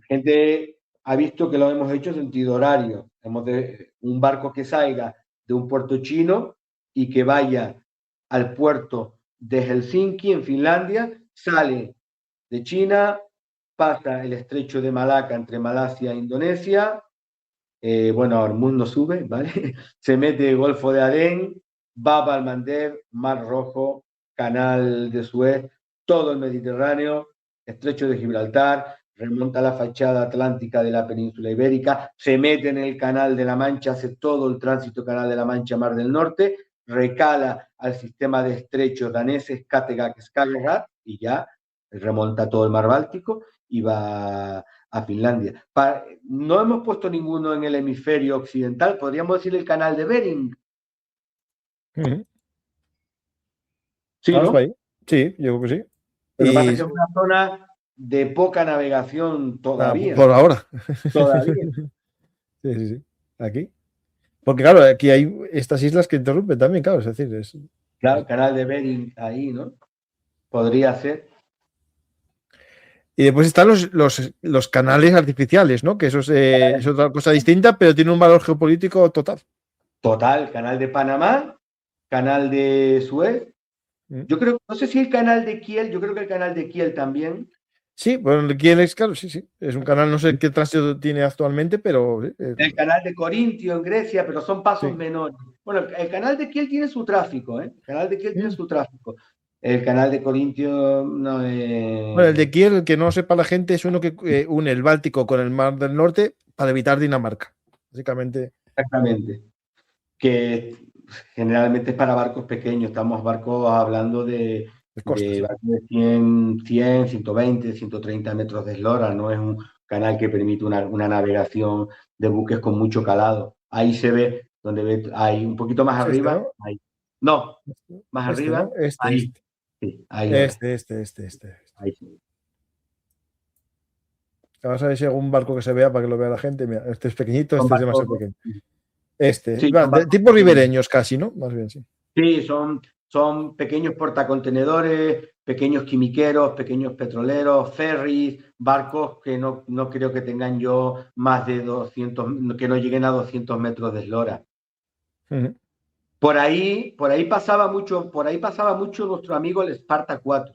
[SPEAKER 2] Gente ha visto que lo hemos hecho en sentido horario. Un barco que salga de un puerto chino y que vaya al puerto de Helsinki, en Finlandia, sale de China, pasa el estrecho de Malaca entre Malasia e Indonesia, bueno, el mundo sube, ¿vale? Se mete el Golfo de Adén, va para el Mander, Mar Rojo, Canal de Suez, todo el Mediterráneo, estrecho de Gibraltar, remonta la fachada atlántica de la península ibérica, se mete en el Canal de la Mancha, hace todo el tránsito Canal de la Mancha, Mar del Norte, recala al sistema de estrechos daneses, Kattegat-Skagerrak, y ya remonta todo el Mar Báltico y va a Finlandia. No hemos puesto ninguno en el hemisferio occidental, podríamos decir el Canal de Bering. Sí, ¿no?
[SPEAKER 1] Sí, yo creo que sí.
[SPEAKER 2] Lo que pasa es que es una zona de poca navegación todavía.
[SPEAKER 1] Por ahora.
[SPEAKER 2] Todavía.
[SPEAKER 1] Sí. Aquí. Porque claro, aquí hay estas islas que interrumpen también, claro, es decir,
[SPEAKER 2] Claro, el Canal de Bering ahí, ¿no? Podría ser.
[SPEAKER 1] Y después están los canales artificiales, ¿no? Que eso es otra cosa distinta, pero tiene un valor geopolítico total.
[SPEAKER 2] Total, Canal de Panamá, Canal de Suez. Yo creo, no sé si el Canal de Kiel, yo creo que el Canal de Kiel también.
[SPEAKER 1] Sí, bueno, el Kiel es, claro, sí. Es un canal, no sé qué tránsito tiene actualmente, pero...
[SPEAKER 2] El Canal de Corintio en Grecia, pero son pasos menores. Bueno, el Canal de Kiel tiene su tráfico, ¿eh? El Canal de Kiel tiene su tráfico. El Canal de Corintio no es...
[SPEAKER 1] Bueno, el de Kiel, que no sepa la gente, es uno que une el Báltico con el Mar del Norte para evitar Dinamarca, básicamente.
[SPEAKER 2] Exactamente. Que generalmente es para barcos pequeños. Estamos hablando de barcos de 100, 120, 130 metros de eslora. No es un canal que permite una navegación de buques con mucho calado. Ahí se ve, donde hay un poquito más arriba.
[SPEAKER 1] ¿no?
[SPEAKER 2] Ahí. No, más arriba.
[SPEAKER 1] ¿No?
[SPEAKER 2] Ahí. Sí, ahí Ahí sí.
[SPEAKER 1] Vamos a ver si hay algún barco que se vea para que lo vea la gente. Mira, este es pequeñito, este es demasiado pequeño.
[SPEAKER 2] Sí,
[SPEAKER 1] tipo ribereños casi, ¿no? Más bien, sí.
[SPEAKER 2] Sí, son son pequeños portacontenedores, pequeños quimiqueros, pequeños petroleros, ferries, barcos que no creo que tengan yo más de 200, que no lleguen a 200 metros de eslora. Por ahí pasaba mucho nuestro amigo el Sparta 4.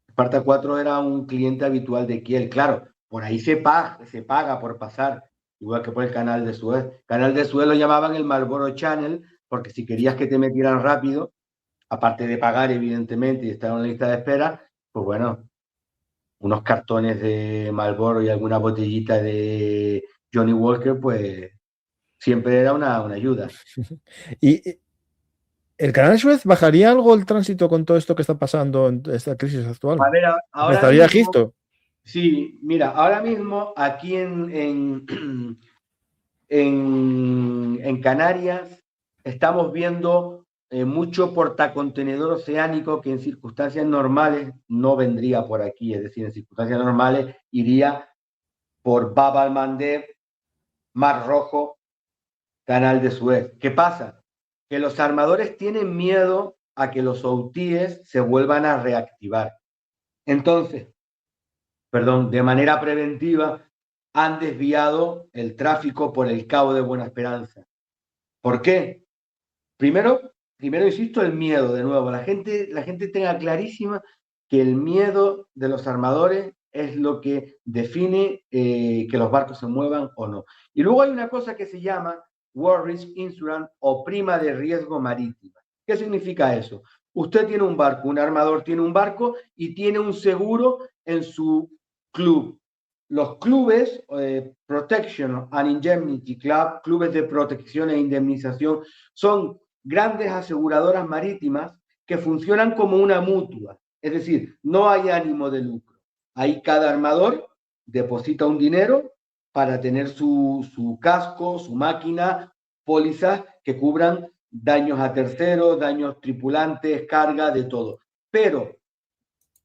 [SPEAKER 2] Sparta 4 era un cliente habitual de Kiel, claro, por ahí se paga por pasar, igual que por el canal de Suez. Canal de Suez lo llamaban el Marlboro Channel, porque si querías que te metieran rápido, aparte de pagar evidentemente y estar en la lista de espera, pues bueno, unos cartones de Marlboro y alguna botellita de Johnny Walker, pues siempre era una ayuda.
[SPEAKER 1] ¿Y el canal de Suez bajaría algo el tránsito con todo esto que está pasando en esta crisis actual?
[SPEAKER 2] A ver, ahora
[SPEAKER 1] ¿Estaría
[SPEAKER 2] mismo,
[SPEAKER 1] Gisto?
[SPEAKER 2] Sí, mira, ahora mismo aquí en Canarias estamos viendo mucho portacontenedor oceánico que en circunstancias normales no vendría por aquí, es decir, en circunstancias normales iría por Bab al-Mandeb, Mar Rojo, Canal de Suez. ¿Qué pasa? Que los armadores tienen miedo a que los houthíes se vuelvan a reactivar. Entonces, de manera preventiva, han desviado el tráfico por el Cabo de Buena Esperanza. ¿Por qué? Primero, insisto, el miedo, de nuevo. La gente tenga clarísima que el miedo de los armadores es lo que define que los barcos se muevan o no. Y luego hay una cosa que se llama War Risk Insurance o prima de riesgo marítima. ¿Qué significa eso? Usted tiene un barco, un armador tiene un barco y tiene un seguro en su club. Los clubes, Protection and Indemnity Club, clubes de protección e indemnización, son grandes aseguradoras marítimas que funcionan como una mutua. Es decir, no hay ánimo de lucro. Ahí cada armador deposita un dinero para tener su casco, su máquina, pólizas que cubran daños a terceros, daños tripulantes, carga, de todo. Pero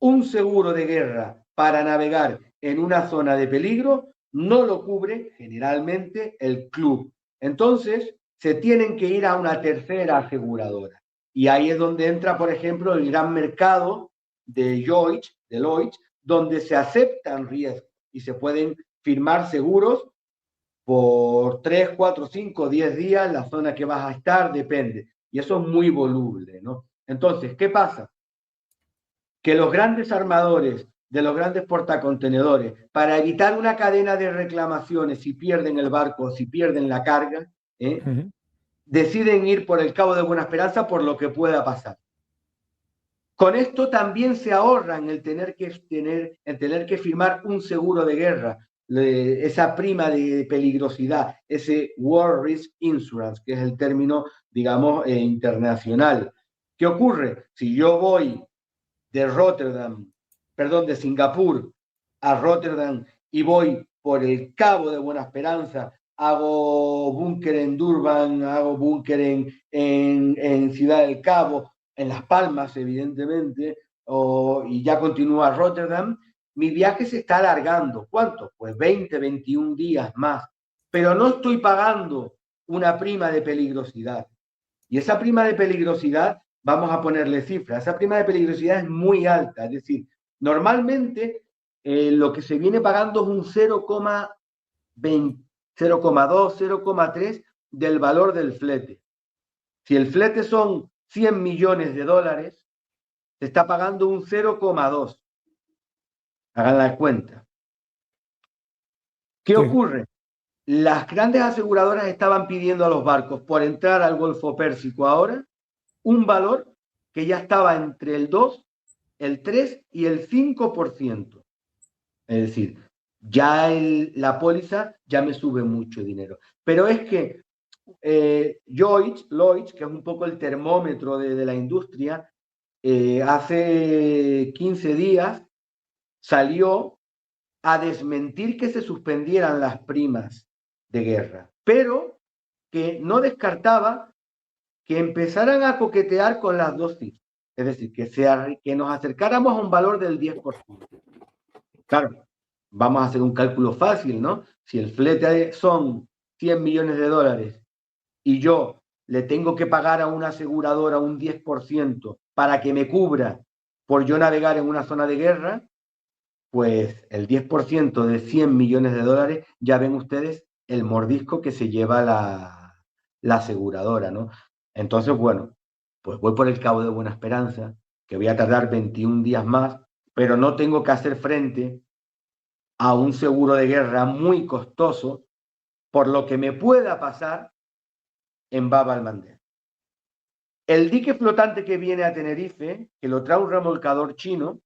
[SPEAKER 2] un seguro de guerra para navegar en una zona de peligro no lo cubre generalmente el club. Entonces, se tienen que ir a una tercera aseguradora. Y ahí es donde entra, por ejemplo, el gran mercado de Lloyds, donde se aceptan riesgos y se pueden firmar seguros por 3, 4, 5, 10 días, la zona que vas a estar, depende. Y eso es muy voluble, ¿no? Entonces, ¿qué pasa? Que los grandes armadores de los grandes portacontenedores, para evitar una cadena de reclamaciones si pierden el barco o si pierden la carga, deciden ir por el Cabo de Buena Esperanza por lo que pueda pasar. Con esto también se ahorran el tener que firmar un seguro de guerra, esa prima de peligrosidad, ese War Risk Insurance, que es el término, digamos, internacional. ¿Qué ocurre? Si yo voy de Singapur a Rotterdam y voy por el Cabo de Buena Esperanza, hago búnker en Durban, hago búnker en Ciudad del Cabo, en Las Palmas, evidentemente, y ya continúa a Rotterdam, mi viaje se está alargando. ¿Cuánto? Pues 20, 21 días más. Pero no estoy pagando una prima de peligrosidad. Y esa prima de peligrosidad, vamos a ponerle cifras, esa prima de peligrosidad es muy alta. Es decir, normalmente lo que se viene pagando es un 0,20, 0,2, 0,3 del valor del flete. Si el flete son 100 millones de dólares, se está pagando un 0,2. Hagan la cuenta. ¿Qué ocurre? Las grandes aseguradoras estaban pidiendo a los barcos por entrar al Golfo Pérsico ahora un valor que ya estaba entre el 2, el 3 y el 5%. Es decir, ya la póliza ya me sube mucho dinero. Pero es que Lloyds, que es un poco el termómetro de la industria, hace 15 días salió a desmentir que se suspendieran las primas de guerra, pero que no descartaba que empezaran a coquetear con las dos cifras, es decir, que nos acercáramos a un valor del 10%. Claro, vamos a hacer un cálculo fácil, ¿no? Si el flete son 100 millones de dólares y yo le tengo que pagar a una aseguradora un 10% para que me cubra por yo navegar en una zona de guerra, pues el 10% de 100 millones de dólares, ya ven ustedes el mordisco que se lleva la aseguradora, ¿no? Entonces, bueno, pues voy por el Cabo de Buena Esperanza, que voy a tardar 21 días más, pero no tengo que hacer frente a un seguro de guerra muy costoso por lo que me pueda pasar en Bab al-Mandeb. El dique flotante que viene a Tenerife, que lo trae un remolcador chino,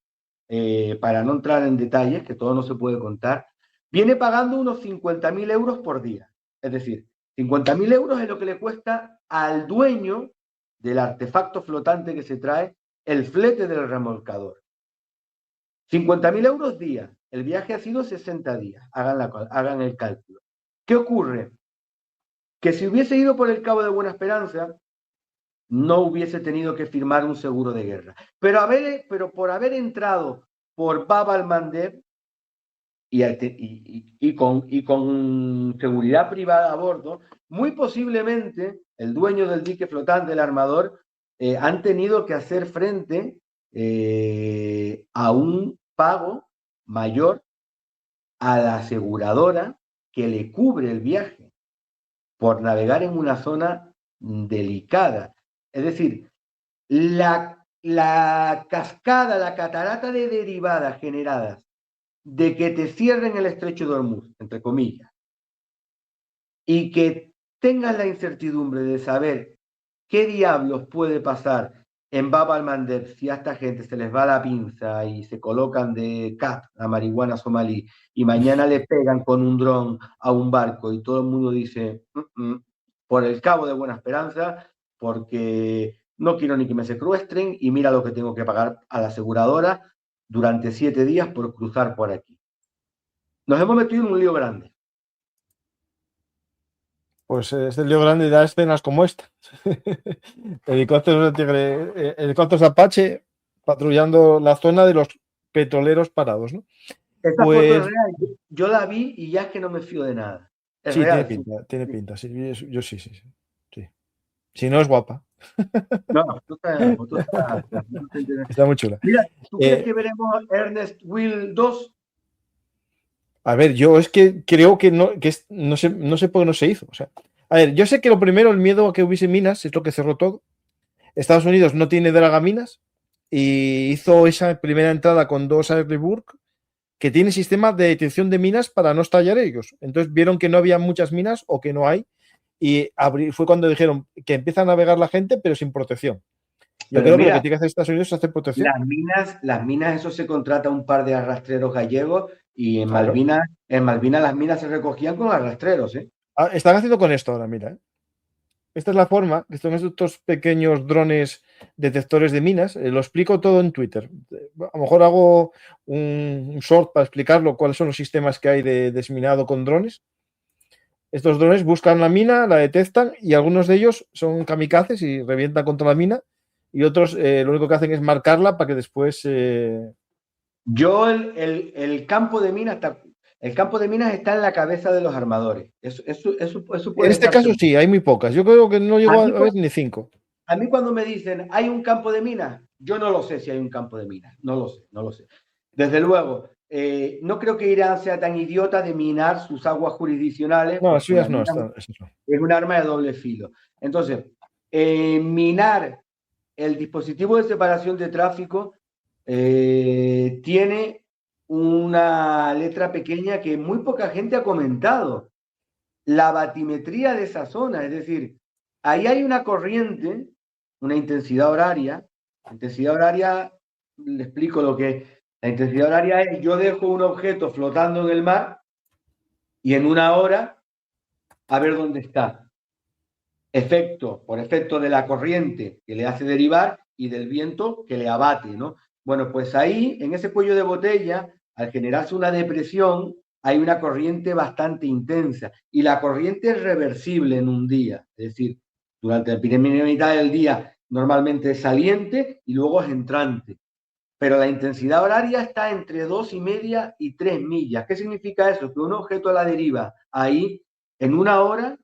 [SPEAKER 2] para no entrar en detalles, que todo no se puede contar, viene pagando unos 50.000 euros por día. Es decir, 50.000 euros es lo que le cuesta al dueño del artefacto flotante que se trae el flete del remolcador. 50.000 euros día. El viaje ha sido 60 días. Hagan el cálculo. ¿Qué ocurre? Que si hubiese ido por el Cabo de Buena Esperanza, no hubiese tenido que firmar un seguro de guerra. Pero por haber entrado por Bab al-Mandeb y con seguridad privada a bordo, muy posiblemente el dueño del dique flotante, el armador, han tenido que hacer frente a un pago mayor a la aseguradora que le cubre el viaje por navegar en una zona delicada. Es decir, la cascada, la catarata de derivadas generadas de que te cierren el estrecho de Hormuz, entre comillas, y que tengas la incertidumbre de saber qué diablos puede pasar en Bab al-Mandeb si a esta gente se les va la pinza y se colocan de cat, la marihuana somalí, y mañana le pegan con un dron a un barco y todo el mundo dice por el Cabo de Buena Esperanza, porque no quiero ni que me secuestren y mira lo que tengo que pagar a la aseguradora durante 7 días por cruzar por aquí. Nos hemos metido en un lío grande.
[SPEAKER 1] Pues este lío grande da escenas como esta. Helicópteros de Tigre, helicópteros Apache patrullando la zona de los petroleros parados, ¿no?
[SPEAKER 2] Esa foto es real. Yo la vi y ya es que no me fío de nada. Es
[SPEAKER 1] sí,
[SPEAKER 2] real.
[SPEAKER 1] tiene pinta. Sí, yo sí. Si no es guapa.
[SPEAKER 2] No,
[SPEAKER 1] Está muy chula.
[SPEAKER 2] Mira, ¿tú crees que veremos Ernest Will 2?
[SPEAKER 1] A ver, yo es que creo que no sé por qué no se hizo. O sea, a ver, yo sé que lo primero, el miedo a que hubiese minas, es lo que cerró todo. Estados Unidos no tiene dragaminas y hizo esa primera entrada con 2 Airburg que tiene sistemas de detección de minas para no estallar ellos. Entonces vieron que no había muchas minas o que no hay y fue cuando dijeron que empieza a navegar la gente pero sin protección. Yo creo que lo que tiene que hacer Estados Unidos es hacer protección.
[SPEAKER 2] Las minas, eso se contrata un par de arrastreros gallegos y en Malvinas las minas se recogían con arrastreros, ¿eh?
[SPEAKER 1] Están haciendo con esto ahora, mira, ¿eh? Esta es la forma, que son estos pequeños drones detectores de minas. Lo explico todo en Twitter. A lo mejor hago un short para explicarlo, cuáles son los sistemas que hay de desminado con drones. Estos drones buscan la mina, la detectan y algunos de ellos son kamikazes y revientan contra la mina y otros lo único que hacen es marcarla para que después...
[SPEAKER 2] Yo el campo de minas está en la cabeza de los armadores. Eso
[SPEAKER 1] en este caso sí, hay muy pocas. Yo creo que no llegó a ver ni 5.
[SPEAKER 2] A mí cuando me dicen, ¿hay un campo de minas? Yo no lo sé si hay un campo de minas. No lo sé. Desde luego, no creo que Irán sea tan idiota de minar sus aguas jurisdiccionales.
[SPEAKER 1] No, las suyas no.
[SPEAKER 2] Es un arma de doble filo. Entonces, minar el dispositivo de separación de tráfico tiene una letra pequeña que muy poca gente ha comentado. La batimetría de esa zona, es decir, ahí hay una corriente, una intensidad horaria. La intensidad horaria, le explico lo que es. La intensidad horaria es, yo dejo un objeto flotando en el mar y en una hora a ver dónde está. Por efecto de la corriente que le hace derivar y del viento que le abate, ¿no? Bueno, pues ahí, en ese cuello de botella, al generarse una depresión, hay una corriente bastante intensa y la corriente es reversible en un día, es decir, durante la primera mitad del día normalmente es saliente y luego es entrante, pero la intensidad horaria está entre 2,5 y 3 millas. ¿Qué significa eso? Que un objeto a la deriva ahí en una hora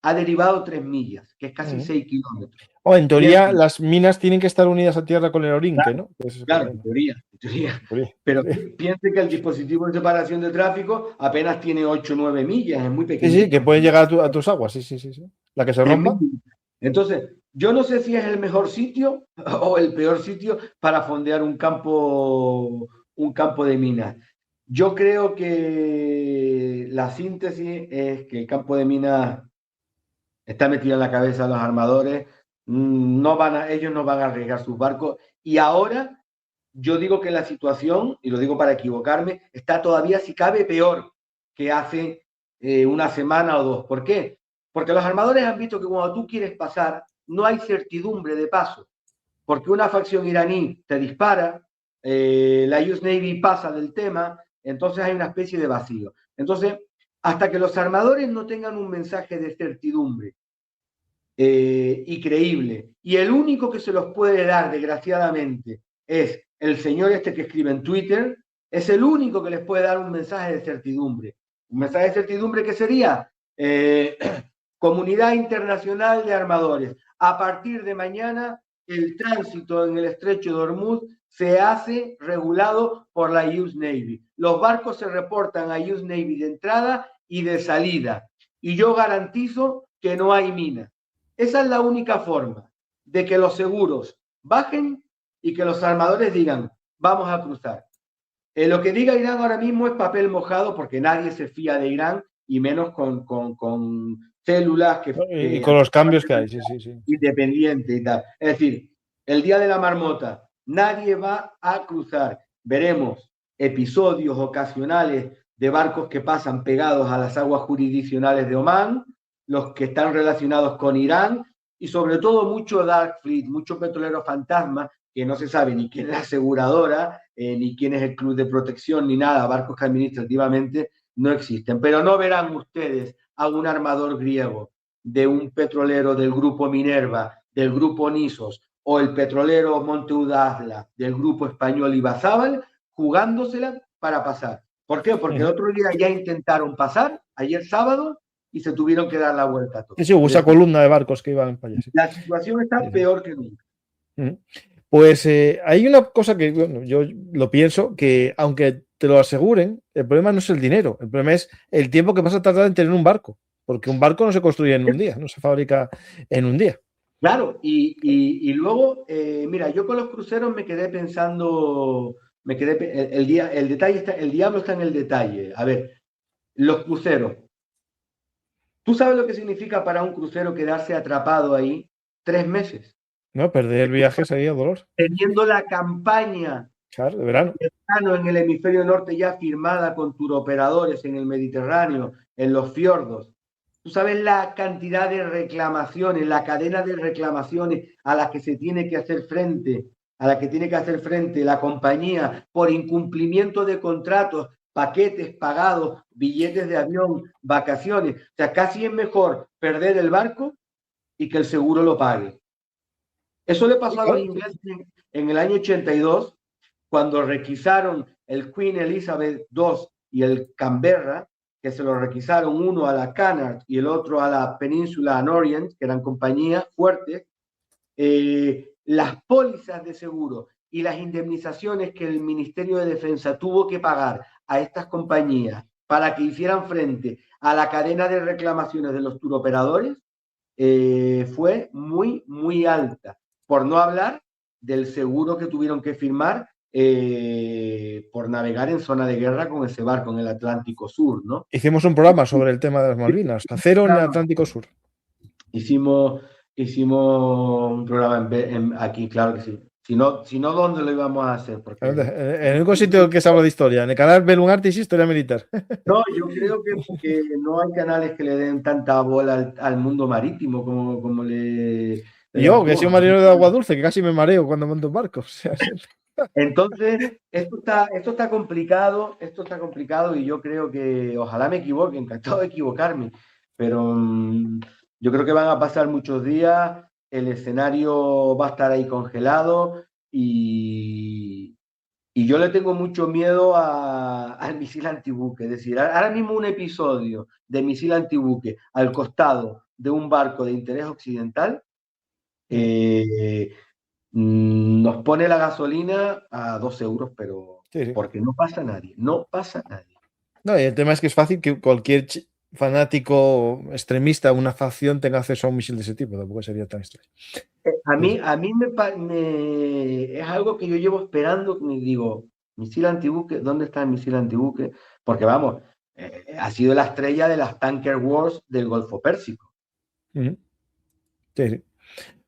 [SPEAKER 2] ha derivado 3 millas, que es casi 6 kilómetros.
[SPEAKER 1] O en teoría,
[SPEAKER 2] Bien,
[SPEAKER 1] las minas tienen que estar unidas a tierra con el Orinque,
[SPEAKER 2] claro,
[SPEAKER 1] ¿no? Pues,
[SPEAKER 2] claro, en teoría, en teoría.
[SPEAKER 1] en teoría,
[SPEAKER 2] Pero
[SPEAKER 1] sí.
[SPEAKER 2] piense que el dispositivo de separación de tráfico apenas tiene 8 o 9 millas, es muy
[SPEAKER 1] Sí, que
[SPEAKER 2] pequeñito.
[SPEAKER 1] pueden llegar a tus aguas, sí, sí, sí, sí. La que se
[SPEAKER 2] Es
[SPEAKER 1] rompa.
[SPEAKER 2] muy- Entonces, yo no sé si es el mejor sitio o el peor sitio para fondear un campo de minas. Yo creo que la síntesis es que el campo de minas está metido en la cabeza de los armadores, ellos no van a arriesgar sus barcos y ahora yo digo que la situación, y lo digo para equivocarme, está todavía, si cabe, peor que hace una semana o dos. ¿Por qué? Porque los armadores han visto que cuando tú quieres pasar, no hay certidumbre de paso. Porque una facción iraní te dispara, la US Navy pasa del tema, entonces hay una especie de vacío. Entonces, hasta que los armadores no tengan un mensaje de certidumbre y creíble, y el único que se los puede dar, desgraciadamente, es el señor este que escribe en Twitter, es el único que les puede dar un mensaje de certidumbre. Un mensaje de certidumbre que sería comunidad internacional de armadores. A partir de mañana, el tránsito en el estrecho de Hormuz se hace regulado por la US Navy. Los barcos se reportan a US Navy de entrada y de salida. Y yo garantizo que no hay minas. Esa es la única forma de que los seguros bajen y que los armadores digan, vamos a cruzar. Lo que diga Irán ahora mismo es papel mojado porque nadie se fía de Irán y menos con células
[SPEAKER 1] Y con los cambios que hay, sí, sí, sí.
[SPEAKER 2] independientes y tal. Es decir, el día de la marmota, nadie va a cruzar. Veremos episodios ocasionales de barcos que pasan pegados a las aguas jurisdiccionales de Omán, los que están relacionados con Irán y sobre todo mucho dark fleet, mucho petrolero fantasma que no se sabe ni quién es la aseguradora, ni quién es el club de protección, ni nada, barcos que administrativamente no existen. Pero no verán ustedes a un armador griego, de un petrolero del grupo Minerva, del grupo Nisos, o el petrolero Monteudazla, del grupo español Ibazábal, jugándosela para pasar. ¿Por qué? Porque el otro día ya intentaron pasar, ayer sábado, y se tuvieron que dar la vuelta a todo.
[SPEAKER 1] Sí, sí, hubo esa columna de barcos que iban para allá. Sí.
[SPEAKER 2] La situación está peor que nunca.
[SPEAKER 1] Pues hay una cosa que bueno, yo lo pienso, que aunque te lo aseguren, el problema no es el dinero, el problema es el tiempo que vas a tardar en tener un barco, porque un barco no se construye en un día, no se fabrica en un día.
[SPEAKER 2] Claro, y luego, mira, yo con los cruceros me quedé pensando, el detalle está, el diablo está en el detalle. A ver, los cruceros. ¿Tú sabes lo que significa para un crucero quedarse atrapado ahí 3 meses?
[SPEAKER 1] No, perder el viaje sería dolor.
[SPEAKER 2] Teniendo la campaña
[SPEAKER 1] Claro, de verano.
[SPEAKER 2] en el hemisferio norte ya firmada con turoperadores en el Mediterráneo, en los fiordos. Tú sabes la cantidad de reclamaciones, la cadena de reclamaciones a las que se tiene que hacer frente, a la que tiene que hacer frente la compañía por incumplimiento de contratos, paquetes pagados, billetes de avión, vacaciones. O sea, casi es mejor perder el barco y que el seguro lo pague. Eso le pasó a los ingleses en el año 82, cuando requisaron el Queen Elizabeth II y el Canberra, que se lo requisaron uno a la Cunard y el otro a la península An Orient, que eran compañías fuertes, las pólizas de seguro y las indemnizaciones que el Ministerio de Defensa tuvo que pagar a estas compañías para que hicieran frente a la cadena de reclamaciones de los turoperadores fue muy, muy alta. Por no hablar del seguro que tuvieron que firmar por navegar en zona de guerra con ese barco en el Atlántico Sur, ¿no?
[SPEAKER 1] Hicimos un programa sobre el tema de las Malvinas, acero en el Atlántico Sur.
[SPEAKER 2] Hicimos un programa aquí, claro que sí. Si no, ¿dónde lo íbamos a hacer? Porque...
[SPEAKER 1] En el único sitio que se habla de historia, en el canal Bellum Artis, historia militar.
[SPEAKER 2] No, yo creo que no hay canales que le den tanta bola al mundo marítimo como le...
[SPEAKER 1] Yo, que soy un marinero de agua dulce, que casi me mareo cuando monto un barco. O sea,
[SPEAKER 2] entonces, esto está complicado y yo creo que, ojalá me equivoque, encantado de equivocarme, pero yo creo que van a pasar muchos días, el escenario va a estar ahí congelado y yo le tengo mucho miedo al misil antibuque. Es decir, ahora mismo un episodio de misil antibuque al costado de un barco de interés occidental nos pone la gasolina a 2 euros, pero
[SPEAKER 1] Sí, sí.
[SPEAKER 2] porque no pasa nadie, no pasa nadie.
[SPEAKER 1] No, y el tema es que es fácil que cualquier fanático extremista, una facción, tenga acceso a un misil de ese tipo, tampoco sería tan extraño.
[SPEAKER 2] A mí es algo que yo llevo esperando, me digo, misil antibuque, ¿dónde está el misil antibuque? Porque vamos, ha sido la estrella de las Tanker Wars del Golfo Pérsico.
[SPEAKER 1] Sí, sí.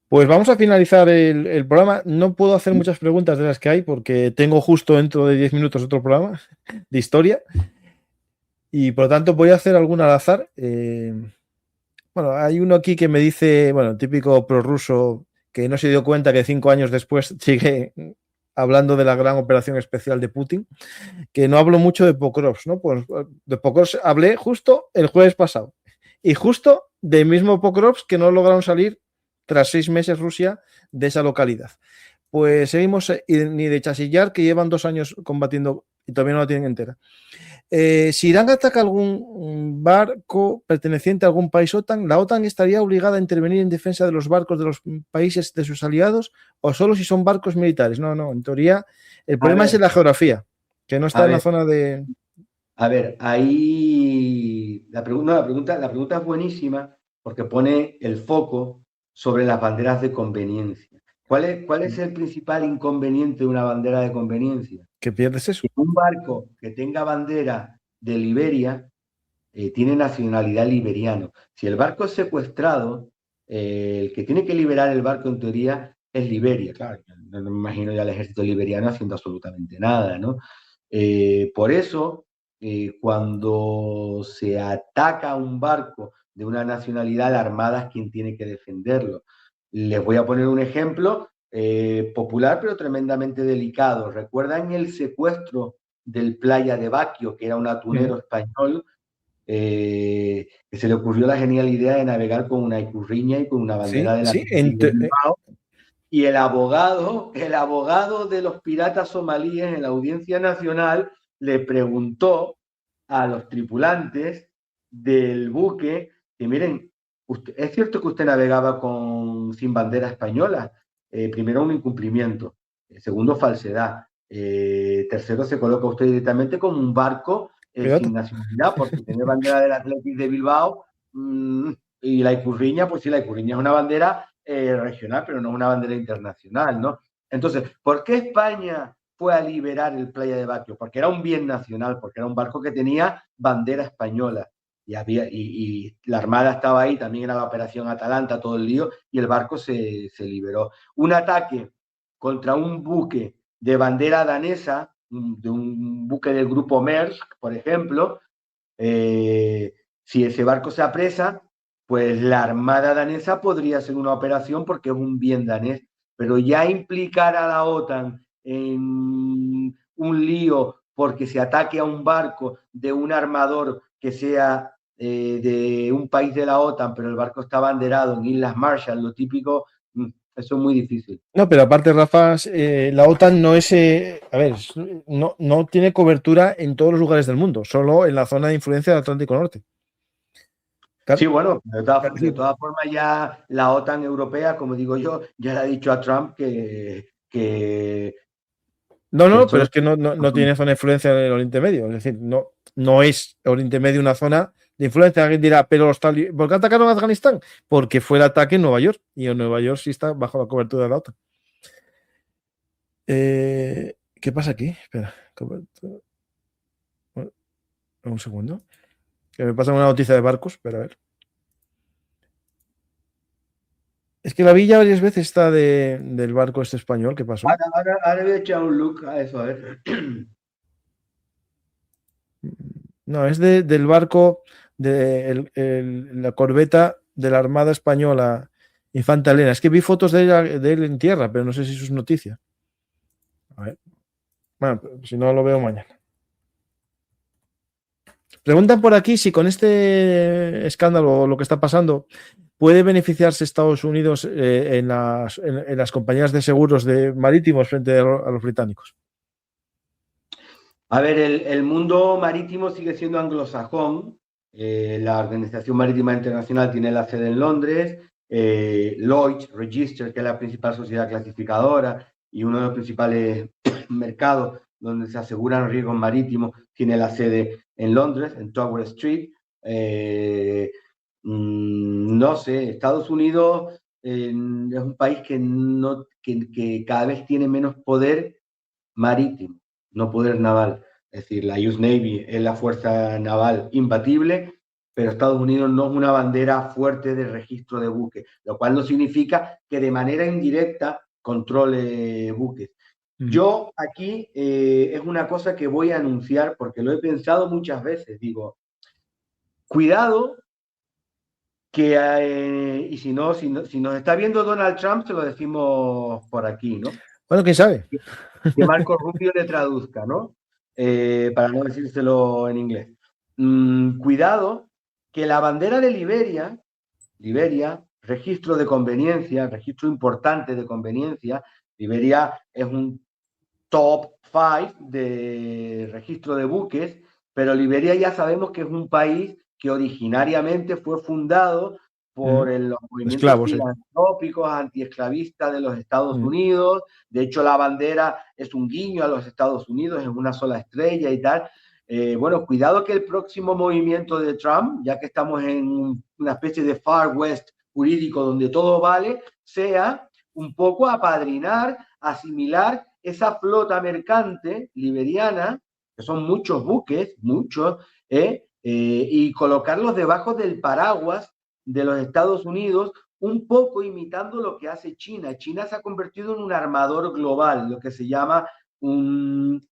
[SPEAKER 1] Pues vamos a finalizar el programa. No puedo hacer muchas preguntas de las que hay porque tengo justo dentro de 10 minutos otro programa de historia y por lo tanto voy a hacer alguna al azar. Bueno, hay uno aquí que me dice, bueno, típico prorruso que no se dio cuenta que 5 años después sigue hablando de la gran operación especial de Putin, que no hablo mucho de Pokrovsk, ¿no? Pues de Pokrovsk hablé justo el jueves pasado y justo del mismo Pokrovsk que no lograron salir tras 6 meses Rusia de esa localidad. Pues seguimos, ni de Chasillar, que llevan 2 años combatiendo y todavía no la tienen entera. Si Irán ataca algún barco perteneciente a algún país OTAN, ¿la OTAN estaría obligada a intervenir en defensa de los barcos de los países de sus aliados o solo si son barcos militares? No, en teoría el problema es en la geografía, que no está en la zona de...
[SPEAKER 2] A ver, ahí la pregunta es buenísima porque pone el foco sobre las banderas de conveniencia. ¿Cuál es el principal inconveniente de una bandera de conveniencia?
[SPEAKER 1] Que pierdes eso.
[SPEAKER 2] Que un barco que tenga bandera de Liberia tiene nacionalidad liberiano. Si el barco es secuestrado, el que tiene que liberar el barco en teoría es Liberia. Claro, no me imagino ya al ejército liberiano haciendo absolutamente nada, ¿no? Por eso, cuando se ataca a un barco de una nacionalidad, la Armada es quien tiene que defenderlo. Les voy a poner un ejemplo popular, pero tremendamente delicado. ¿Recuerdan el secuestro del Playa de Baquio, que era un atunero español, que se le ocurrió la genial idea de navegar con una icurriña y con una bandera de la Bilbao? Y el abogado de los piratas somalíes en la Audiencia Nacional le preguntó a los tripulantes del buque que miren, es cierto que usted navegaba sin bandera española. Primero, un incumplimiento. Segundo, falsedad. Tercero, se coloca usted directamente como un barco sin nacionalidad, porque tiene bandera del Athletic de Bilbao y la icurriña, pues sí, la icurriña es una bandera regional, pero no es una bandera internacional, ¿no? Entonces, ¿por qué España fue a liberar el Playa de Baquio? Porque era un bien nacional, porque era un barco que tenía bandera española. Y la Armada estaba ahí, también era la Operación Atalanta, todo el lío, y el barco se liberó. Un ataque contra un buque de bandera danesa, de un buque del grupo Maersk, por ejemplo, si ese barco se apresa, pues la Armada danesa podría hacer una operación porque es un bien danés, pero ya implicar a la OTAN en un lío porque se ataque a un barco de un armador que sea de un país de la OTAN, pero el barco está abanderado en Islas Marshall, lo típico, eso es muy difícil.
[SPEAKER 1] No, pero aparte, Rafa, la OTAN no es, no tiene cobertura en todos los lugares del mundo, solo en la zona de influencia del Atlántico Norte.
[SPEAKER 2] Claro. Sí, bueno, de todas formas ya la OTAN europea, como digo yo, ya le ha dicho a Trump que
[SPEAKER 1] No, pero es que no tiene zona de influencia en el Oriente Medio. Es decir, no es Oriente Medio una zona de influencia. Alguien dirá, pero ¿por qué atacaron a Afganistán? Porque fue el ataque en Nueva York. Y en Nueva York sí está bajo la cobertura de la OTAN. ¿Qué pasa aquí? Espera. Bueno, un segundo. Que me pasa una noticia de barcos, pero a ver. Es que la villa varias veces está del barco este español. ¿Qué pasó?
[SPEAKER 2] Ahora voy a echar un look a eso, a ver.
[SPEAKER 1] No, es del barco de la corbeta de la Armada Española Infanta Elena. Es que vi fotos de él en tierra, pero no sé si eso es noticia. A ver. Bueno, si no lo veo mañana. Preguntan por aquí si con este escándalo o lo que está pasando puede beneficiarse Estados Unidos en las compañías de seguros marítimos frente a los británicos.
[SPEAKER 2] A ver, el mundo marítimo sigue siendo anglosajón. La Organización Marítima Internacional tiene la sede en Londres. Lloyd's Register, que es la principal sociedad clasificadora y uno de los principales mercados donde se aseguran riesgos marítimos, tiene la sede en Londres, en Tower Street. No sé, Estados Unidos es un país que cada vez tiene menos poder marítimo, no poder naval. Es decir, la US Navy es la fuerza naval imbatible, pero Estados Unidos no es una bandera fuerte de registro de buques, lo cual no significa que de manera indirecta controle buques. Yo aquí es una cosa que voy a anunciar porque lo he pensado muchas veces. Digo, cuidado que, y si nos está viendo Donald Trump, se lo decimos por aquí, ¿no?
[SPEAKER 1] Bueno, quién sabe.
[SPEAKER 2] Que Marco Rubio le traduzca, ¿no? Para no decírselo en inglés. Cuidado que la bandera de Liberia, registro de conveniencia, registro importante de conveniencia, Liberia es un top 5 de registro de buques, pero Liberia ya sabemos que es un país que originariamente fue fundado por los movimientos filantrópicos, antiesclavistas de los Estados Unidos. De hecho, la bandera es un guiño a los Estados Unidos, es una sola estrella y tal. Bueno, cuidado que el próximo movimiento de Trump, ya que estamos en una especie de Far West jurídico donde todo vale, sea un poco apadrinar, asimilar esa flota mercante liberiana, que son muchos buques, y colocarlos debajo del paraguas de los Estados Unidos, un poco imitando lo que hace China. China se ha convertido en un armador global, lo que se llama un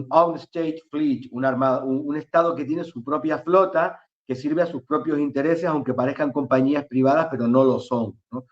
[SPEAKER 2] on-state fleet, un estado que tiene su propia flota, que sirve a sus propios intereses, aunque parezcan compañías privadas, pero no lo son, ¿no?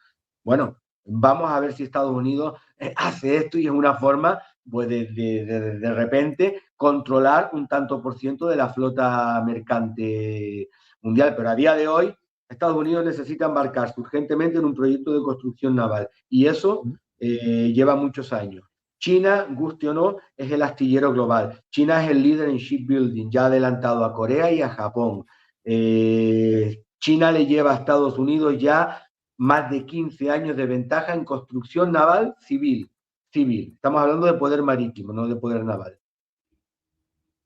[SPEAKER 2] Bueno, vamos a ver si Estados Unidos hace esto y es una forma pues, de repente controlar un tanto por ciento de la flota mercante mundial. Pero a día de hoy, Estados Unidos necesita embarcarse urgentemente en un proyecto de construcción naval y eso lleva muchos años. China, guste o no, es el astillero global. China es el líder en shipbuilding, ya ha adelantado a Corea y a Japón. China le lleva a Estados Unidos ya más de 15 años de ventaja en construcción naval civil. Estamos hablando de poder marítimo, no de poder naval.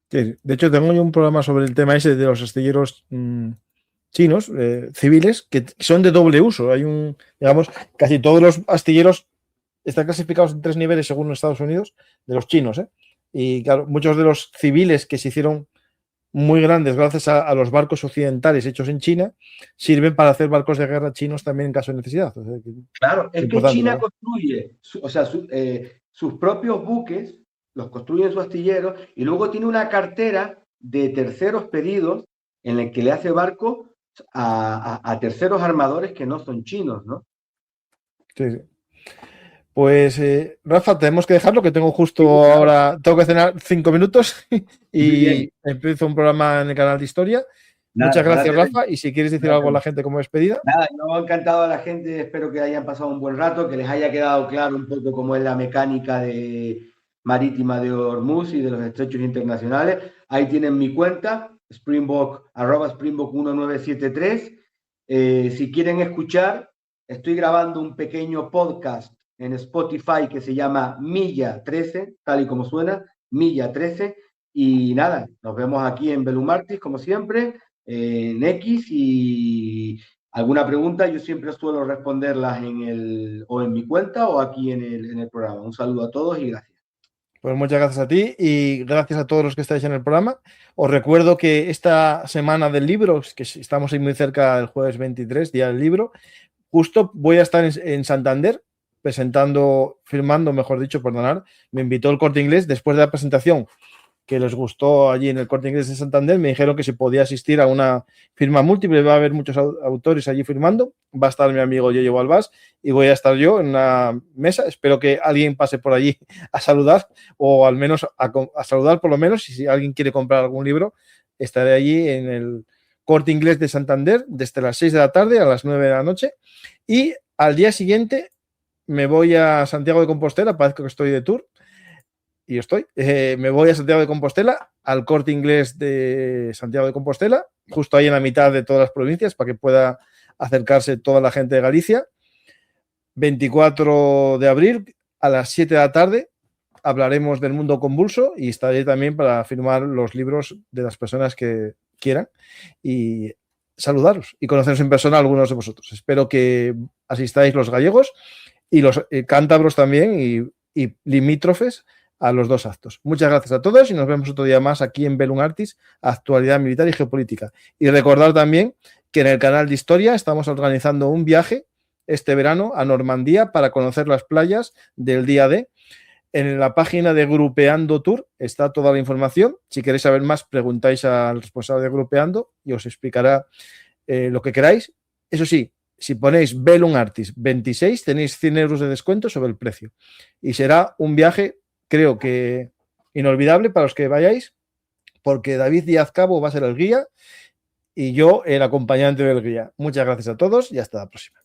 [SPEAKER 1] Sí, de hecho, tengo yo un programa sobre el tema ese de los astilleros chinos, civiles, que son de doble uso. Hay casi todos los astilleros están clasificados en 3 niveles según Estados Unidos, de los chinos, Y claro, muchos de los civiles que se hicieron muy grandes gracias a los barcos occidentales hechos en China, sirven para hacer barcos de guerra chinos también en caso de necesidad. O sea,
[SPEAKER 2] claro, es que China construye sus propios buques, los construye en su astillero y luego tiene una cartera de terceros pedidos en el que le hace barco a terceros armadores que no son chinos, ¿no?
[SPEAKER 1] Sí, sí. Pues Rafa, tenemos que dejarlo, que tengo justo ahora, tengo que cenar 5 minutos y empiezo un programa en el canal de Historia. Muchas gracias, Rafa, y si quieres decir algo a la gente como despedida.
[SPEAKER 2] Nada, yo encantado a la gente, espero que hayan pasado un buen rato, que les haya quedado claro un poco cómo es la mecánica marítima de Hormuz y de los estrechos internacionales. Ahí tienen mi cuenta, Springbok, @Springbok1973. Si quieren escuchar, estoy grabando un pequeño podcast en Spotify que se llama Milla 13, tal y como suena, Milla 13. Y nada, nos vemos aquí en Belumartis, como siempre, en X, y alguna pregunta yo siempre suelo responderlas o en mi cuenta o aquí en el programa. Un saludo a todos y gracias.
[SPEAKER 1] Pues muchas gracias a ti y gracias a todos los que estáis en el programa. Os recuerdo que esta semana del libro, que estamos ahí muy cerca del jueves 23, día del libro, justo voy a estar en Santander firmando, mejor dicho, perdonar, me invitó el Corte Inglés después de la presentación que les gustó allí en el Corte Inglés de Santander, me dijeron que se podía asistir a una firma múltiple, va a haber muchos autores allí firmando, va a estar mi amigo Yoyo Balbás y voy a estar yo en una mesa, espero que alguien pase por allí a saludar o al menos a saludar por lo menos, y si alguien quiere comprar algún libro, estaré allí en el Corte Inglés de Santander desde las 6 de la tarde a las 9 de la noche y al día siguiente me voy a Santiago de Compostela, parece que estoy de tour, y me voy a Santiago de Compostela, al Corte Inglés de Santiago de Compostela, justo ahí en la mitad de todas las provincias para que pueda acercarse toda la gente de Galicia. 24 de abril a las 7 de la tarde hablaremos del mundo convulso y estaré también para firmar los libros de las personas que quieran y saludaros y conoceros en persona a algunos de vosotros. Espero que asistáis los gallegos y los cántabros también y limítrofes a los dos actos. Muchas gracias a todos y nos vemos otro día más aquí en Bellum Artis, actualidad militar y geopolítica. Y recordar también que en el canal de Historia estamos organizando un viaje este verano a Normandía para conocer las playas del día D. En la página de Grupeando Tour está toda la información. Si queréis saber más, preguntáis al responsable de Grupeando y os explicará lo que queráis. Eso sí, si ponéis Bellum Artis 26, tenéis 100 euros de descuento sobre el precio. Y será un viaje, creo que inolvidable para los que vayáis, porque David Díaz Cabo va a ser el guía y yo el acompañante del guía. Muchas gracias a todos y hasta la próxima.